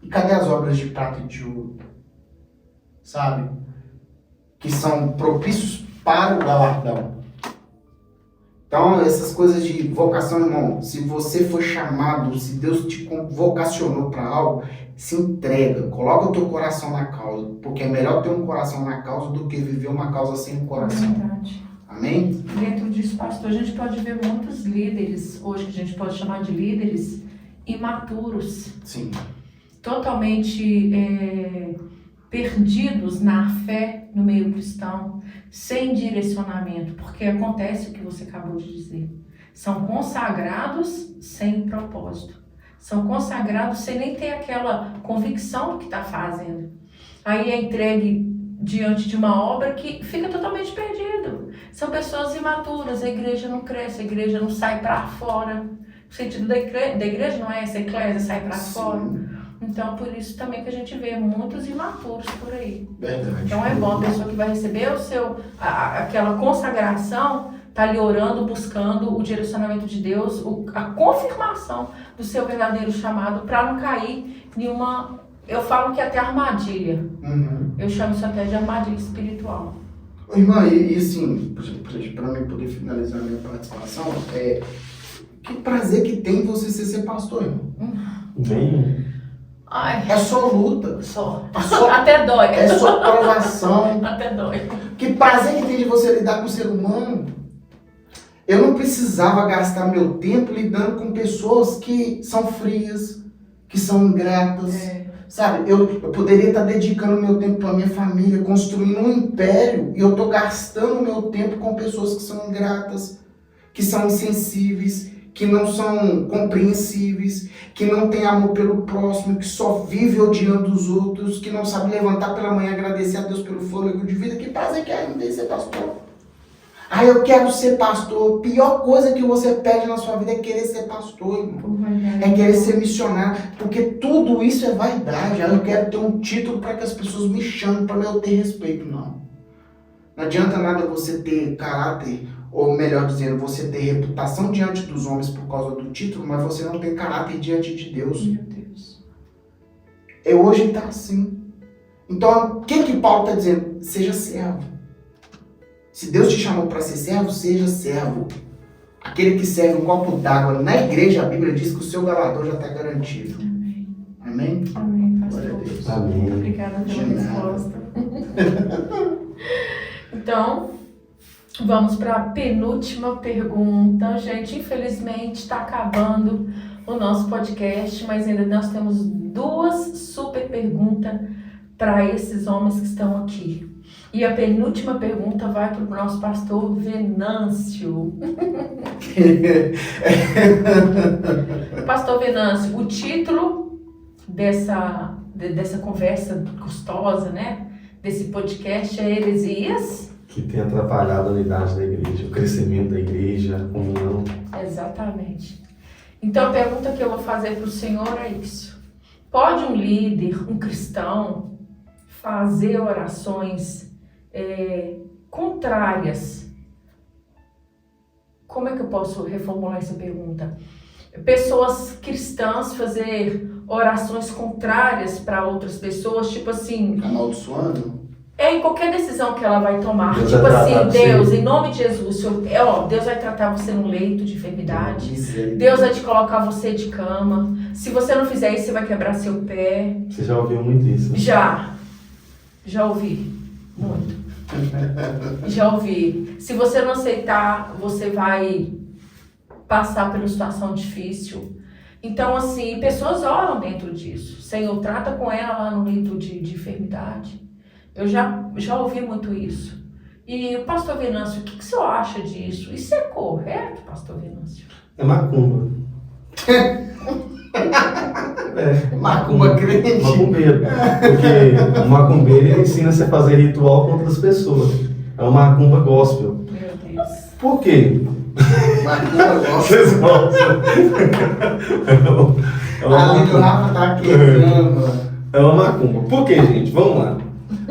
E cadê as obras de prata e de ouro? Sabe? Que são propícios para o galardão. Então, essas coisas de vocação, irmão, se você foi chamado, se Deus te vocacionou para algo, se entrega, coloca o teu coração na causa, porque é melhor ter um coração na causa do que viver uma causa sem um coração. Verdade. Amém? Dentro disso, pastor, a gente pode ver muitos líderes, hoje que a gente pode chamar de líderes, imaturos. Sim. Totalmente perdidos na fé no meio cristão, sem direcionamento, porque acontece o que você acabou de dizer. São consagrados sem propósito. São consagrados sem nem ter aquela convicção do que está fazendo. Aí é entregue diante de uma obra que fica totalmente perdido. São pessoas imaturas, a igreja não cresce, a igreja não sai para fora. O sentido da igreja não é essa eclésia, sai para fora. Então, por isso também que a gente vê muitos imaturos por aí. Verdade. Então é bom a pessoa que vai receber aquela consagração, tá ali orando, buscando o direcionamento de Deus, a confirmação do seu verdadeiro chamado, para não cair em uma, eu falo que até armadilha. Uhum. Eu chamo isso até de armadilha espiritual. Irmã, e assim, para mim poder finalizar a minha participação, que prazer que tem você ser pastor, irmão. Bem... Ai, É só luta. só. É só, Até dói. é só provação. Até dói. Que prazer que tem de você lidar com o ser humano. Eu não precisava gastar meu tempo lidando com pessoas que são frias, que são ingratas. Sabe, eu poderia estar dedicando meu tempo para minha família, construindo um império, e eu estou gastando meu tempo com pessoas que são ingratas, que são insensíveis, que não são compreensíveis, que não têm amor pelo próximo, que só vive odiando os outros, que não sabe levantar pela manhã e agradecer a Deus pelo fôlego de vida. Que prazer que é em ser pastor. Ah, eu quero ser pastor. A pior coisa que você pede na sua vida é querer ser pastor, irmão. É querer ser missionário. Porque tudo isso é vaidade. Eu quero ter um título para que as pessoas me chamem, para eu ter respeito. Não. Não adianta nada você ter caráter, ou melhor dizendo, você ter reputação diante dos homens por causa do título, mas você não tem caráter diante de Deus. Meu Deus. Hoje está assim. Então, o que Paulo está dizendo? Seja servo. Se Deus te chamou para ser servo, seja servo. Aquele que serve um copo d'água na igreja, a Bíblia diz que o seu galardão já está garantido. Amém. Amém? Amém, pastor. Glória a Deus. Amém. Obrigada pela De nada. resposta. Então, vamos para a penúltima pergunta. Gente, infelizmente está acabando o nosso podcast, mas ainda nós temos 2 super perguntas para esses homens que estão aqui. E a penúltima pergunta vai para o nosso pastor Venâncio. Pastor Venâncio, o título dessa conversa gostosa, né? Desse podcast é Heresias? Que tem atrapalhado a unidade da igreja, o crescimento da igreja, a comunhão. Exatamente. Então a pergunta que eu vou fazer para o senhor é isso. Pode um líder, um cristão, fazer orações contrárias? Como é que eu posso reformular essa pergunta? Pessoas cristãs fazer orações contrárias para outras pessoas, tipo assim... Amaldiçoando? Em qualquer decisão que ela vai tomar. Deus tipo vai assim, tratar Deus, você. em nome de Jesus, Deus vai tratar você num leito de enfermidade. Misericórdia. Deus vai te colocar você de cama. Se você não fizer isso, você vai quebrar seu pé. Você já ouviu muito isso? Já ouvi. Muito. Já ouvi. Se você não aceitar, você vai passar por uma situação difícil. Então, assim, pessoas oram dentro disso. Senhor, trata com ela lá no leito de enfermidade. Eu já ouvi muito isso. E o pastor Venâncio, o que o senhor acha disso? Isso é correto, pastor Venâncio? É macumba. Macumba crente. Macumbeiro. Porque o macumbeiro ele ensina você a fazer ritual com outras pessoas. É uma macumba gospel. Meu Deus. Por quê? Macumba gospel. Vocês gostam? Ali do Rafa tá quebrando. É uma macumba. Por quê, gente? Vamos lá.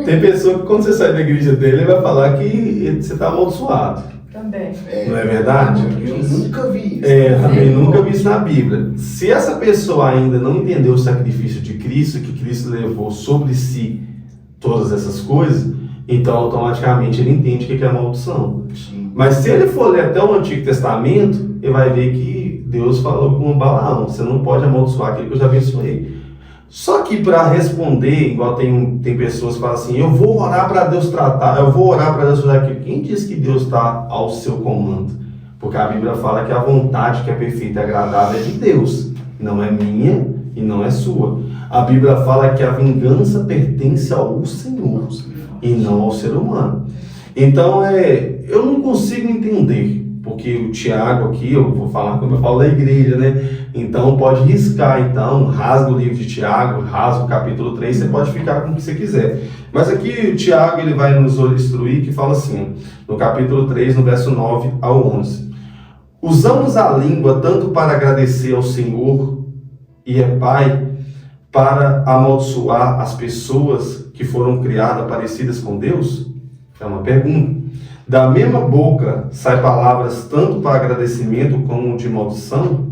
Tem pessoa que quando você sai da igreja dele, ele vai falar que você está amaldiçoado. Também. Não é verdade? Eu nunca vi isso. Também nunca vi isso na Bíblia. Se essa pessoa ainda não entendeu o sacrifício de Cristo, que Cristo levou sobre si todas essas coisas, então automaticamente ele entende o que é maldição. Sim. Mas se ele for ler até o Antigo Testamento, ele vai ver que Deus falou com Balaão: você não pode amaldiçoar aquilo que eu já abençoei. Só que para responder, igual tem pessoas que falam assim: eu vou orar para Deus tratar, eu vou orar para Deus fazer aquilo. Quem diz que Deus está ao seu comando? Porque a Bíblia fala que a vontade que é perfeita e agradável é de Deus, não é minha e não é sua. A Bíblia fala que a vingança pertence ao Senhor e não ao ser humano. Então eu não consigo entender, porque o Tiago aqui, eu vou falar como eu falo da igreja, né? Então pode riscar, então, rasga o livro de Tiago, rasga o capítulo 3, você pode ficar com o que você quiser. Mas aqui o Tiago ele vai nos instruir, que fala assim, no capítulo 3, no verso 9 ao 11. Usamos a língua tanto para agradecer ao Senhor e é Pai, para amaldiçoar as pessoas que foram criadas parecidas com Deus? É uma pergunta. Da mesma boca sai palavras tanto para agradecimento como de maldição?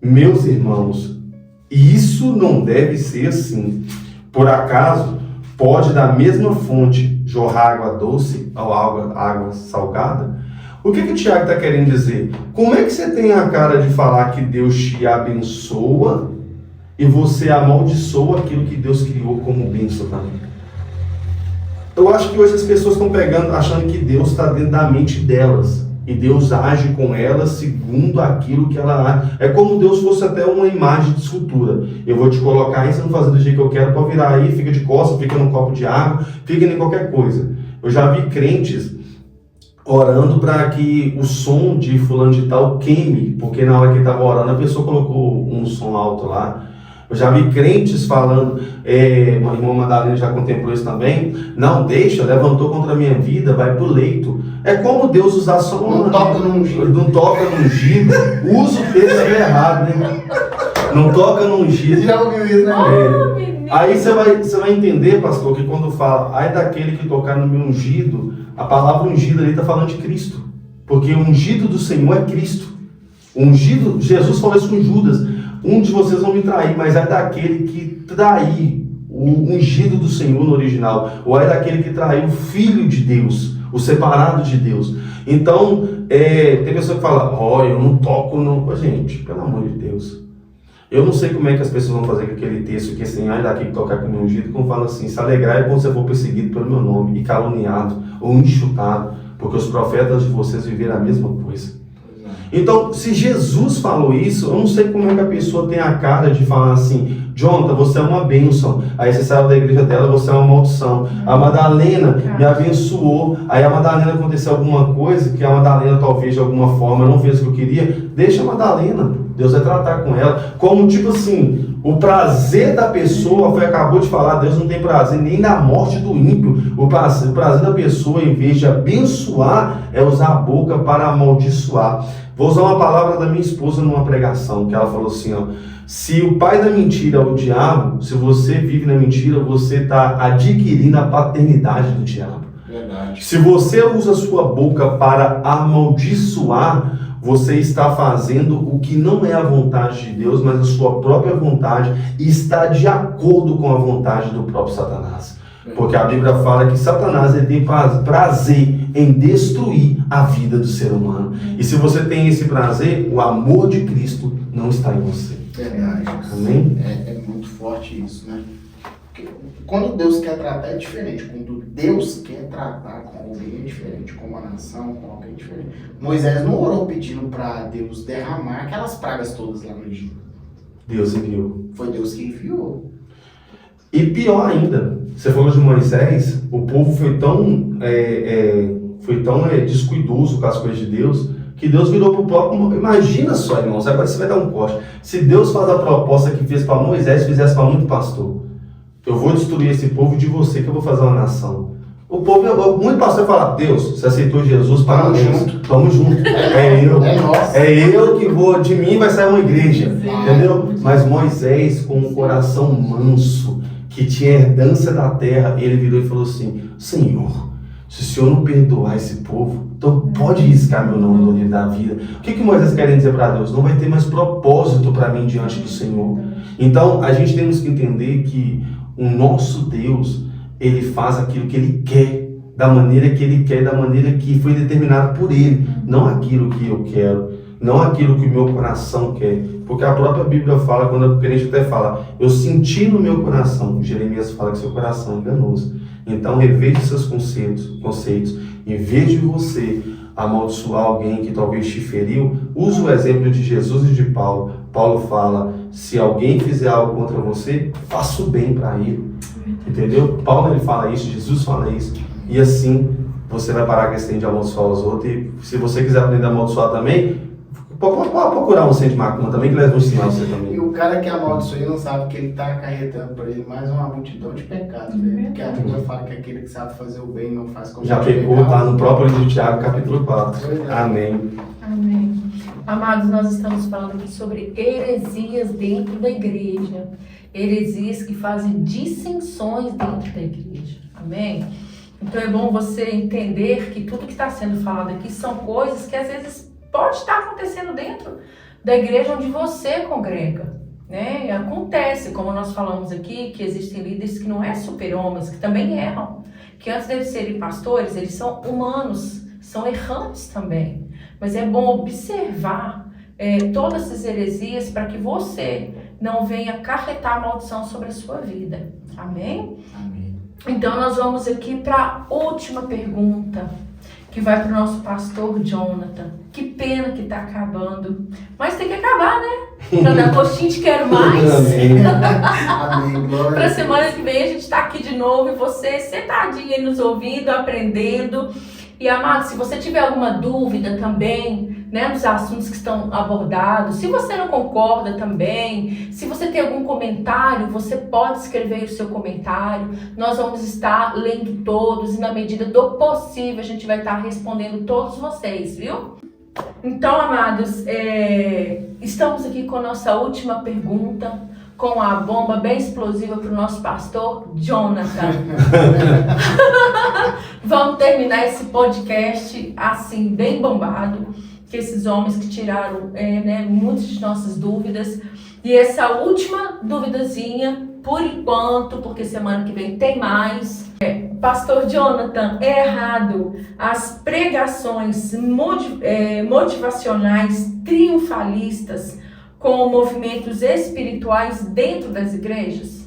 Meus irmãos, isso não deve ser assim. Por acaso, pode da mesma fonte jorrar água doce ou água salgada? O que o Tiago está querendo dizer? Como é que você tem a cara de falar que Deus te abençoa e você amaldiçoa aquilo que Deus criou como bênção também? Eu acho que hoje as pessoas estão achando que Deus está dentro da mente delas. E Deus age com elas segundo aquilo que ela age. É como Deus fosse até uma imagem de escultura. Eu vou te colocar aí, você não fazer do jeito que eu quero, pode virar aí, fica de costas, fica num copo de água, fica em qualquer coisa. Eu já vi crentes orando para que o som de fulano de tal queime, porque na hora que ele estava orando a pessoa colocou um som alto lá. Eu já vi crentes falando, uma irmã Madalena já contemplou isso também, não deixa, levantou contra a minha vida, vai pro leito. É como Deus usar só uma... Não toca no ungido. Não toca no ungido, usa o texto errado, né? Não toca no ungido. Já ouviu isso, né? Aí você vai entender, pastor, que quando fala, ai daquele que tocar no meu ungido, a palavra ungido ali está falando de Cristo. Porque o ungido do Senhor é Cristo. O ungido, Jesus falou isso com Judas. Um de vocês vão me trair, mas é daquele que trair o ungido do Senhor no original, ou é daquele que traiu o Filho de Deus, o separado de Deus. Então, tem pessoa que fala, eu não toco, não. Gente, pelo amor de Deus. Eu não sei como é que as pessoas vão fazer com aquele texto, que assim, daquele que tocar com o meu ungido, como fala assim, se alegrar é quando você for perseguido pelo meu nome, e caluniado, ou enxutado, porque os profetas de vocês viveram a mesma coisa. Então, se Jesus falou isso, eu não sei como é que a pessoa tem a cara de falar assim, Jonathan, você é uma bênção. Aí você saiu da igreja dela, você é uma maldição. A Madalena me abençoou. Aí a Madalena aconteceu alguma coisa, que a Madalena talvez de alguma forma não fez o que eu queria. Deixa a Madalena, Deus vai tratar com ela. Como tipo assim, o prazer da pessoa, acabou de falar, Deus não tem prazer nem na morte do ímpio. O prazer da pessoa, em vez de abençoar, é usar a boca para amaldiçoar. Vou usar uma palavra da minha esposa numa pregação, que ela falou assim, se o pai da mentira é o diabo, se você vive na mentira, você está adquirindo a paternidade do diabo. Verdade. Se você usa a sua boca para amaldiçoar, você está fazendo o que não é a vontade de Deus, mas a sua própria vontade, e está de acordo com a vontade do próprio Satanás. Porque a Bíblia fala que Satanás ele tem prazer em destruir a vida do ser humano. E se você tem esse prazer, o amor de Cristo não está em você. Verdade. Amém? É muito forte isso, né? Porque quando Deus quer tratar é diferente. Quando Deus quer tratar com alguém é diferente. Com uma nação, com alguém diferente. Moisés não orou pedindo para Deus derramar aquelas pragas todas lá no Egito. Deus enviou. Foi Deus que enviou. E pior ainda, você falou de Moisés, o povo foi tão descuidoso com as coisas de Deus, que Deus virou para o próprio... Imagina só, irmãos, agora você vai dar um corte. Se Deus faz a proposta que fez para Moisés, fizesse para muito pastor. Eu vou destruir esse povo de você, que eu vou fazer uma nação. O povo, muito pastor fala, Deus, você aceitou Jesus, parabéns, tamo junto. É eu que vou, de mim vai sair uma igreja, entendeu? Mas Moisés, com um coração manso, que tinha herdância da terra, ele virou e falou assim, Senhor, se o Senhor não perdoar esse povo, então pode riscar meu nome no livro da vida. O que Moisés quer dizer para Deus? Não vai ter mais propósito para mim diante do Senhor. Então, a gente temos que entender que o nosso Deus, Ele faz aquilo que Ele quer, da maneira que Ele quer, da maneira que foi determinado por Ele, não aquilo que eu quero, não aquilo que o meu coração quer, porque a própria Bíblia fala, quando o crente até fala, eu senti no meu coração, Jeremias fala que seu coração é enganoso, então reveja seus conceitos, em vez de você amaldiçoar alguém que talvez te feriu, use o exemplo de Jesus e de Paulo. Paulo fala, se alguém fizer algo contra você, faça o bem para ele. Entendeu? Paulo ele fala isso, Jesus fala isso. E assim, você vai parar com esse trem de amaldiçoar os outros. E se você quiser aprender a amaldiçoar também, pode procurar um centro de macumba também, que eles vão ensinar você também. E o cara que amaldiçoa ele não sabe que ele está acarretando para ele mais uma multidão de pecados, né? Porque a Bíblia fala que aquele que sabe fazer o bem não faz como já pegou, tá no próprio livro de Tiago, capítulo 4. Amém. Amém. Amados, nós estamos falando aqui sobre heresias dentro da igreja. Heresias que fazem dissensões dentro da igreja. Amém? Então é bom você entender que tudo que está sendo falado aqui são coisas que às vezes pode estar acontecendo dentro da igreja onde você congrega, né? E acontece, como nós falamos aqui, que existem líderes que não é super-homens, que também erram, que antes de serem pastores, eles são humanos, são errantes também. Mas é bom observar todas essas heresias para que você não venha acarretar maldição sobre a sua vida. Amém? Amém. Então nós vamos aqui para a última pergunta, que vai para o nosso pastor Jonathan. Que pena que está acabando, mas tem que acabar, né? Para dar gostinho de quero mais. Amém. Para a semana que vem a gente está aqui de novo e você sentadinho aí nos ouvindo, aprendendo. E amado, se você tiver alguma dúvida também, né, nos assuntos que estão abordados, se você não concorda também, se você tem algum comentário, você pode escrever o seu comentário. Nós vamos estar lendo todos e na medida do possível a gente vai estar respondendo todos vocês, viu? Então, amados, estamos aqui com a nossa última pergunta, com a bomba bem explosiva para o nosso pastor Jonathan. Vamos terminar esse podcast assim, bem bombado, que esses homens que tiraram muitas de nossas dúvidas. E essa última duvidazinha, por enquanto, porque semana que vem tem mais. Pastor Jonathan, é errado as pregações motivacionais triunfalistas com movimentos espirituais dentro das igrejas?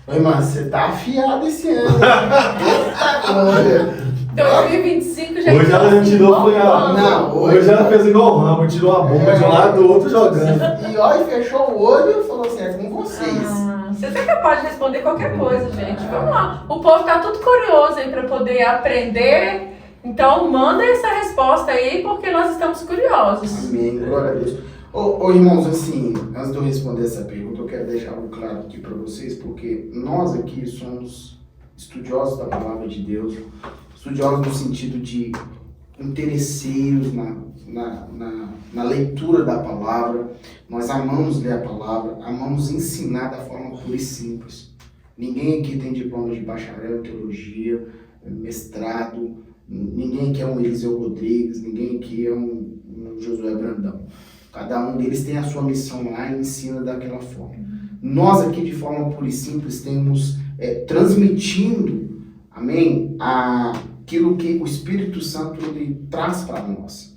Oi, mano, você tá afiado esse ano. Eita, glória. 2025 já hoje ela tirou, foi a... Não, hoje ela fez igual o Rambo, tirou a bomba de um lado do outro jogando. E olha, fechou o olho e falou assim, é com vocês. Você é capaz de responder qualquer coisa, gente. Vamos lá. O povo tá tudo curioso aí para poder aprender. Então manda essa resposta aí, porque nós estamos curiosos. Amém, glória a Deus. Ô, irmãos, assim, antes de eu responder essa pergunta, eu quero deixar algo claro aqui para vocês, porque nós aqui somos estudiosos da palavra de Deus, estudiosos no sentido de interesseiros na leitura da palavra. Nós amamos ler a palavra, amamos ensinar da forma pura e simples. Ninguém aqui tem diploma de bacharel em teologia, mestrado, ninguém aqui é um Eliseu Rodrigues, ninguém aqui é um Josué Brandão. Cada um deles tem a sua missão lá e ensina daquela forma. Nós aqui, de forma pura e simples, temos transmitindo, amém, aquilo que o Espírito Santo ele traz para nós.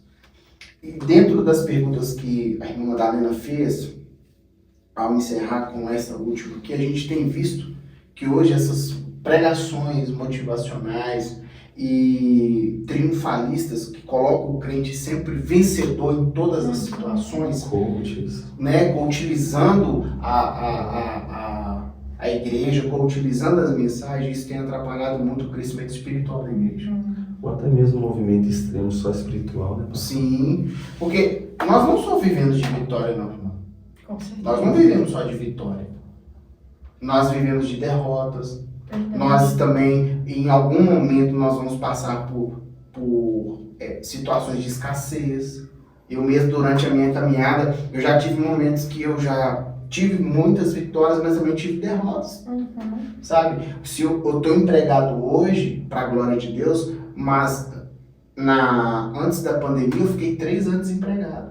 E dentro das perguntas que a irmã Madalena fez, ao encerrar com essa última, que a gente tem visto que hoje essas pregações motivacionais e triunfalistas que colocam o crente sempre vencedor em todas as situações, né, utilizando a igreja, utilizando as mensagens, isso tem atrapalhado muito o crescimento espiritual da igreja. Uma até mesmo um movimento extremo só espiritual, né? Sim, porque nós não só vivemos de vitória, não, irmão. Com certeza. Nós não vivemos só de vitória. Nós vivemos de derrotas. Verdade. Nós também, em algum momento, nós vamos passar por situações de escassez. Eu mesmo, durante a minha caminhada, eu já tive momentos que eu já tive muitas vitórias, mas também tive derrotas, sabe? Se eu estou empregado hoje, para a glória de Deus, mas antes da pandemia eu fiquei 3 anos desempregado.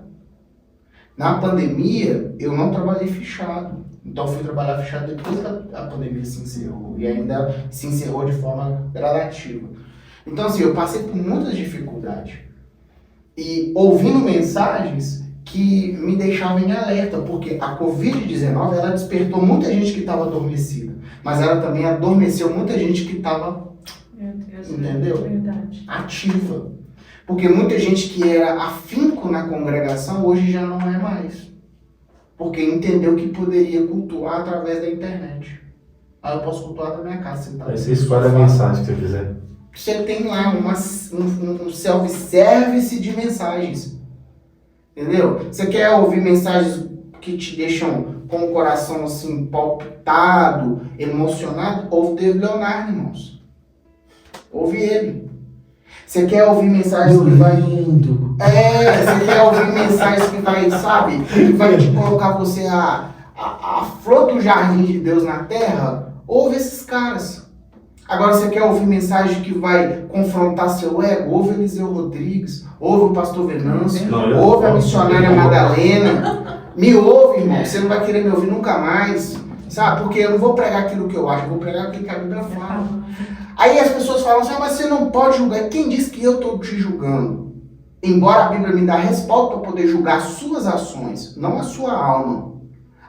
Na pandemia, eu não trabalhei fechado. Então eu fui trabalhar fechado depois que a pandemia se encerrou. E ainda se encerrou de forma gradativa. Então assim, eu passei por muitas dificuldades. E ouvindo mensagens que me deixavam em alerta. Porque a Covid-19, ela despertou muita gente que estava adormecida. Mas ela também adormeceu muita gente que estava, entendeu? Verdade. Ativa. Porque muita gente que era afinco na congregação, hoje já não é mais. Porque entendeu que poderia cultuar através da internet. Aí eu posso cultuar da minha casa. Aí você escolhe a mensagem que você quiser. Você tem lá um self-service de mensagens. Entendeu? Você quer ouvir mensagens que te deixam com o coração assim palpitado, emocionado? Ouve David Leonardo, irmãos. Ouve ele. Você quer ouvir mensagens que vai... você quer ouvir mensagens que vai, sabe? Que vai te colocar você a flor do jardim de Deus na terra? Ouve esses caras. Agora você quer ouvir mensagem que vai confrontar seu ego? Ouve Eliseu Rodrigues, ouve o pastor Venâncio, ouve a missionária Madalena. Me ouve, irmão, você não vai querer me ouvir nunca mais. Sabe? Porque eu não vou pregar aquilo que eu acho, eu vou pregar aquilo que a Bíblia fala. Aí as pessoas falam assim, mas você não pode julgar. Quem disse que eu estou te julgando? Embora a Bíblia me dá respaldo para poder julgar as suas ações, não a sua alma.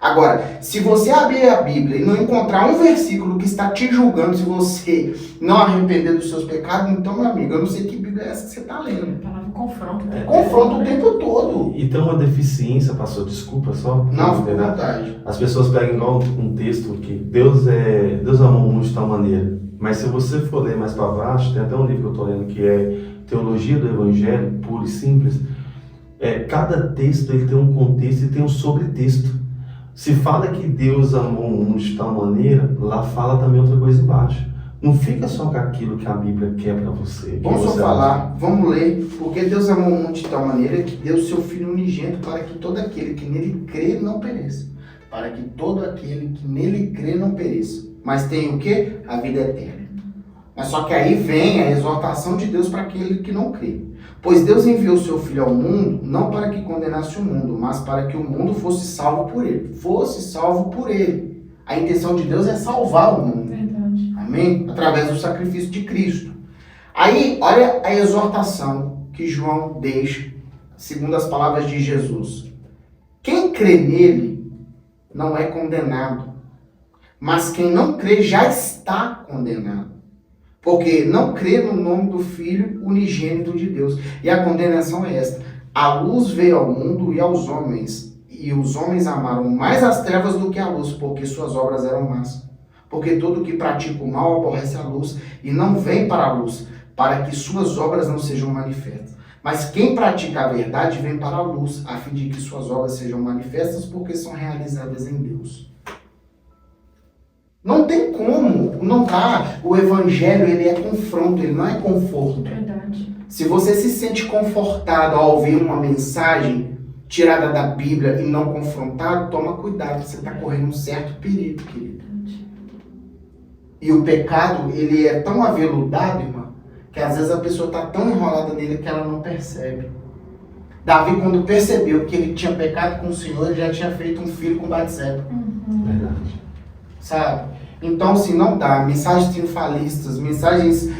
Agora, se você abrir a Bíblia e não encontrar um versículo que está te julgando se você não arrepender dos seus pecados, então, meu amigo, eu não sei que Bíblia é essa que você está lendo. A palavra confronto. Confronta o tempo todo. E tem uma deficiência, pastor, desculpa só. Não, fica à vontade. As pessoas pegam igual um texto que Deus amou o mundo de tal maneira. Mas se você for ler mais para baixo, tem até um livro que eu estou lendo que é Teologia do Evangelho, puro e simples. Cada texto ele tem um contexto e tem um sobretexto. Se fala que Deus amou o mundo de tal maneira, lá fala também outra coisa embaixo. Não fica só com aquilo que a Bíblia quer para você. Vamos só falar, vamos ler. Porque Deus amou o mundo de tal maneira que deu o seu Filho unigênito para que todo aquele que nele crê não pereça. Para que todo aquele que nele crê não pereça. Mas tem o quê? A vida eterna. Mas só que aí vem a exortação de Deus para aquele que não crê. Pois Deus enviou o seu Filho ao mundo, não para que condenasse o mundo, mas para que o mundo fosse salvo por ele. Fosse salvo por ele. A intenção de Deus é salvar o mundo. Verdade. Amém? Através do sacrifício de Cristo. Aí, olha a exortação que João deixa, segundo as palavras de Jesus. Quem crê nele não é condenado, mas quem não crê já está condenado. Porque não crê no nome do Filho unigênito de Deus. E a condenação é esta. A luz veio ao mundo e aos homens. E os homens amaram mais as trevas do que a luz, porque suas obras eram más. Porque todo que pratica o mal aborrece a luz e não vem para a luz, para que suas obras não sejam manifestas. Mas quem pratica a verdade vem para a luz, a fim de que suas obras sejam manifestas, porque são realizadas em Deus. Não tem como, não dá. O evangelho, ele é confronto, ele não é conforto. Verdade. Se você se sente confortado ao ouvir uma mensagem tirada da Bíblia e não confrontado, toma cuidado, você está correndo um certo perigo, querido. E o pecado, ele é tão aveludado, irmão, que às vezes a pessoa está tão enrolada nele que ela não percebe. Davi, quando percebeu que ele tinha pecado com o Senhor, ele já tinha feito um filho com Batseba. Verdade. Sabe? Então, assim, não dá. Mensagens triunfalistas, mensagens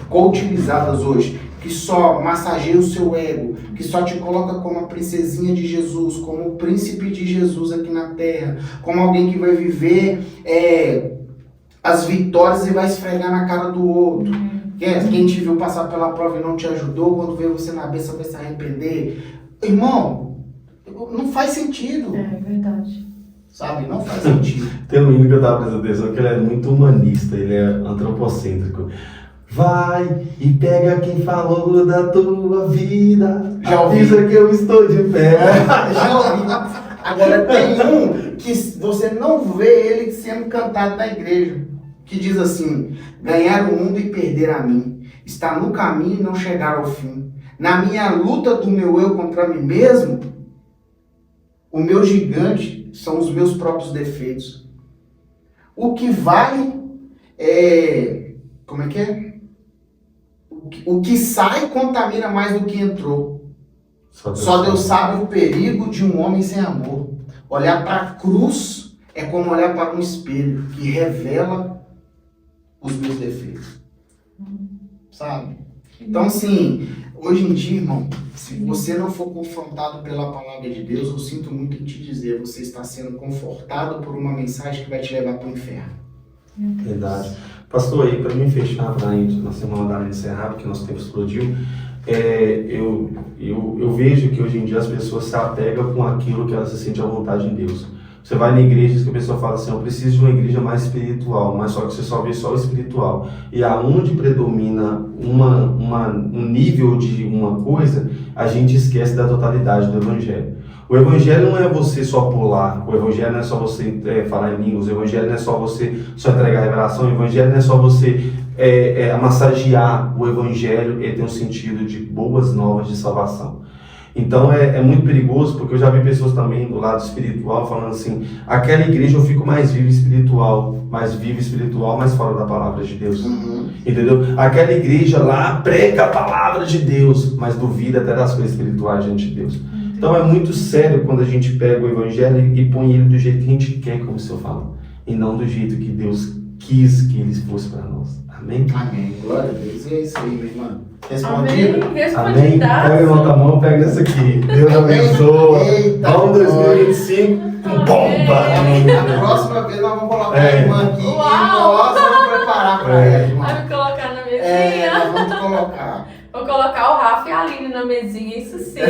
coachilizadas hoje, que só massageia o seu ego, que só te coloca como a princesinha de Jesus, como o príncipe de Jesus aqui na terra, como alguém que vai viver as vitórias e vai esfregar na cara do outro. Quem te viu passar pela prova e não te ajudou, quando vê você na bênção vai se arrepender. Irmão, não faz sentido. É verdade. Sabe? Não faz sentido. Tem um menino que eu estava prestando atenção que ele é muito humanista, ele é antropocêntrico. Vai e pega quem falou da tua vida. Já ouvi. Avisa que eu estou de pé. Já ouvi. Agora tem um que você não vê ele sendo cantado na igreja, que diz assim: ganhar o mundo e perder a mim, estar no caminho e não chegar ao fim. Na minha luta do meu eu contra mim mesmo, o meu gigante são os meus próprios defeitos. O que vale é... Como é que é? O que sai contamina mais do que entrou. Só Deus sabe o perigo de um homem sem amor. Olhar para a cruz é como olhar para um espelho que revela os meus defeitos. Sabe? Então, assim, hoje em dia, irmão, se você não for confrontado pela palavra de Deus, eu sinto muito em te dizer, você está sendo confortado por uma mensagem que vai te levar para o inferno. Verdade. Pastor, aí, para mim fechar, para na semana da encerrar, porque nosso tempo explodiu, eu vejo que hoje em dia as pessoas se apegam com aquilo que elas se sentem à vontade em Deus. Você vai na igreja e a pessoa fala assim, eu preciso de uma igreja mais espiritual, mas só que você só vê só o espiritual. E aonde predomina um nível de uma coisa, a gente esquece da totalidade do Evangelho. O Evangelho não é você só pular, o Evangelho não é só você falar em línguas, o Evangelho não é só você só entregar a revelação, o Evangelho não é só você massagear. O Evangelho tem um sentido de boas novas de salvação. Então é muito perigoso, porque eu já vi pessoas também do lado espiritual falando assim, aquela igreja eu fico mais vivo espiritual, mas fora da palavra de Deus. Entendeu? Aquela igreja lá prega a palavra de Deus, mas duvida até das coisas espirituais diante de Deus. Então é muito sério quando a gente pega o Evangelho e põe ele do jeito que a gente quer, como o senhor fala, e não do jeito que Deus quis que ele fosse para nós. Amém? Amém. Glória a Deus. É isso aí, minha irmã. Respondido? Amém. Pega a outra mão, pega nessa aqui. Deus abençoe. Vamos 2025 com bomba. A próxima vez nós vamos colocar a irmã aqui. Uau. E nós vamos preparar para ela, irmã. Vai me colocar na mesinha. Nós vamos colocar. Vou colocar o Rafa e a Aline na mesinha, isso sim.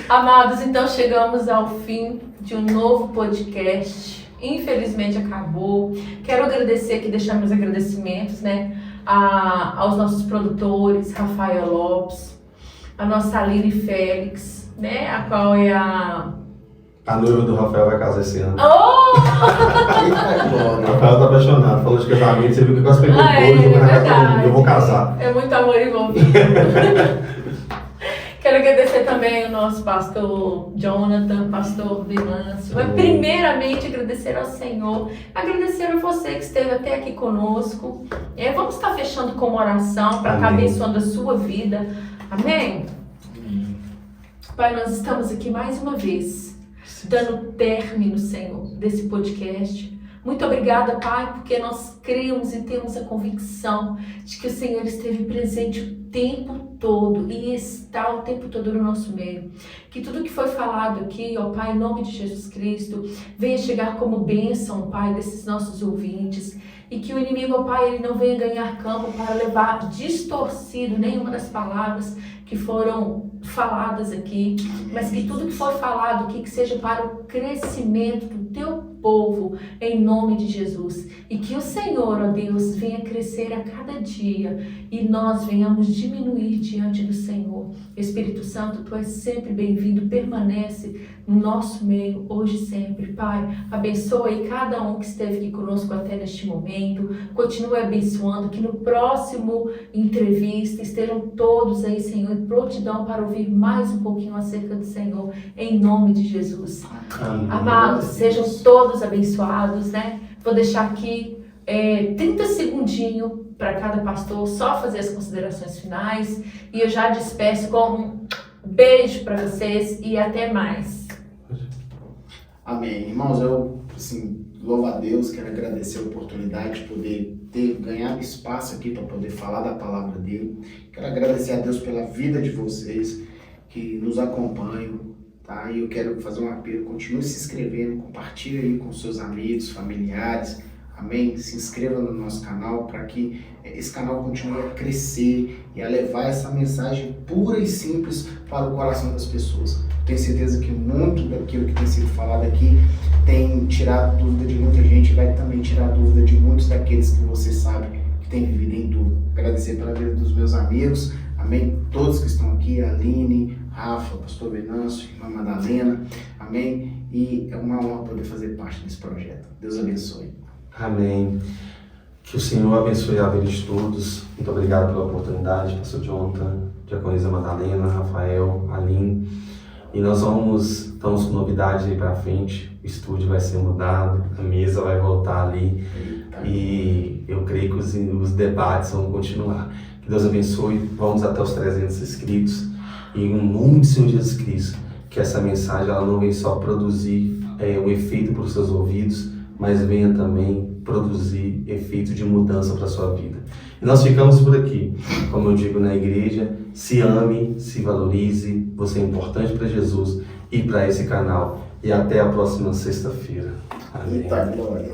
Amados, então chegamos ao fim de um novo podcast. Infelizmente acabou. Quero agradecer aqui, deixar meus agradecimentos, né, aos nossos produtores, Rafael Lopes, a nossa Aline Félix, né, a qual é a noiva do Rafael vai casar esse ano. Oh! O Rafael tá apaixonado, falou de casamento, você viu que eu quase peguei verdade. Eu vou casar. É muito amor envolvido. Quero agradecer também o nosso pastor Jonathan, pastor Venâncio. Mas primeiramente agradecer ao Senhor, agradecer a você que esteve até aqui conosco. Vamos estar fechando com uma oração para estar abençoando a sua vida. Amém? Pai, nós estamos aqui mais uma vez, dando término, Senhor, desse podcast. Muito obrigada, Pai, porque nós cremos e temos a convicção de que o Senhor esteve presente o tempo todo e está o tempo todo no nosso meio. Que tudo que foi falado aqui, ó Pai, em nome de Jesus Cristo, venha chegar como bênção, Pai, desses nossos ouvintes. E que o inimigo, ó Pai, ele não venha ganhar campo para levar distorcido nenhuma das palavras que foram faladas aqui, mas que tudo que for falado aqui, que seja para o crescimento do teu povo, em nome de Jesus. E que o Senhor, ó Deus, venha crescer a cada dia e nós venhamos diminuir diante do Senhor. Espírito Santo, tu és sempre bem-vindo, permanece no nosso meio, hoje e sempre. Pai, abençoe cada um que esteve aqui conosco até neste momento, continue abençoando, que no próximo entrevista estejam todos aí, Senhor, em prontidão para ouvir mais um pouquinho acerca do Senhor, em nome de Jesus. Amém. Amados, sejam todos abençoados, né? Vou deixar aqui 30 segundinhos para cada pastor, só fazer as considerações finais, e eu já despeço com um beijo para vocês e até mais. Amém. Irmãos, eu louvo a Deus, quero agradecer a oportunidade de poder ter ganhado espaço aqui para poder falar da palavra dele. Quero agradecer a Deus pela vida de vocês que nos acompanham, tá? E eu quero fazer um apelo, continue se inscrevendo, compartilhe aí com seus amigos, familiares, amém? Se inscreva no nosso canal para que esse canal continue a crescer e a levar essa mensagem pura e simples para o coração das pessoas. Tenho certeza que muito daquilo que tem sido falado aqui tem tirado dúvida de muita gente, vai também tirar dúvida de muitos daqueles que você sabe que tem vivido em dúvida. Agradecer pela vida dos meus amigos, amém? Todos que estão aqui, a Aline, Rafa, Pastor Venâncio, Irmã Madalena, amém? E é uma honra poder fazer parte desse projeto. Deus abençoe. Amém. Que o Senhor abençoe a vida de todos. Muito obrigado pela oportunidade, Pastor Jonathan, Diaconisa Madalena, Rafael, Aline. E nós estamos com novidades aí pra frente. O estúdio vai ser mudado, a mesa vai voltar ali. E eu creio que os debates vão continuar. Que Deus abençoe. Vamos até os 300 inscritos. E em nome do Senhor Jesus Cristo, que essa mensagem ela não vem só produzir um efeito para os seus ouvidos, mas venha também produzir efeito de mudança para a sua vida. E nós ficamos por aqui. Como eu digo na igreja, se ame, se valorize, você é importante para Jesus e para esse canal. E até a próxima sexta-feira. Amém. Eita glória.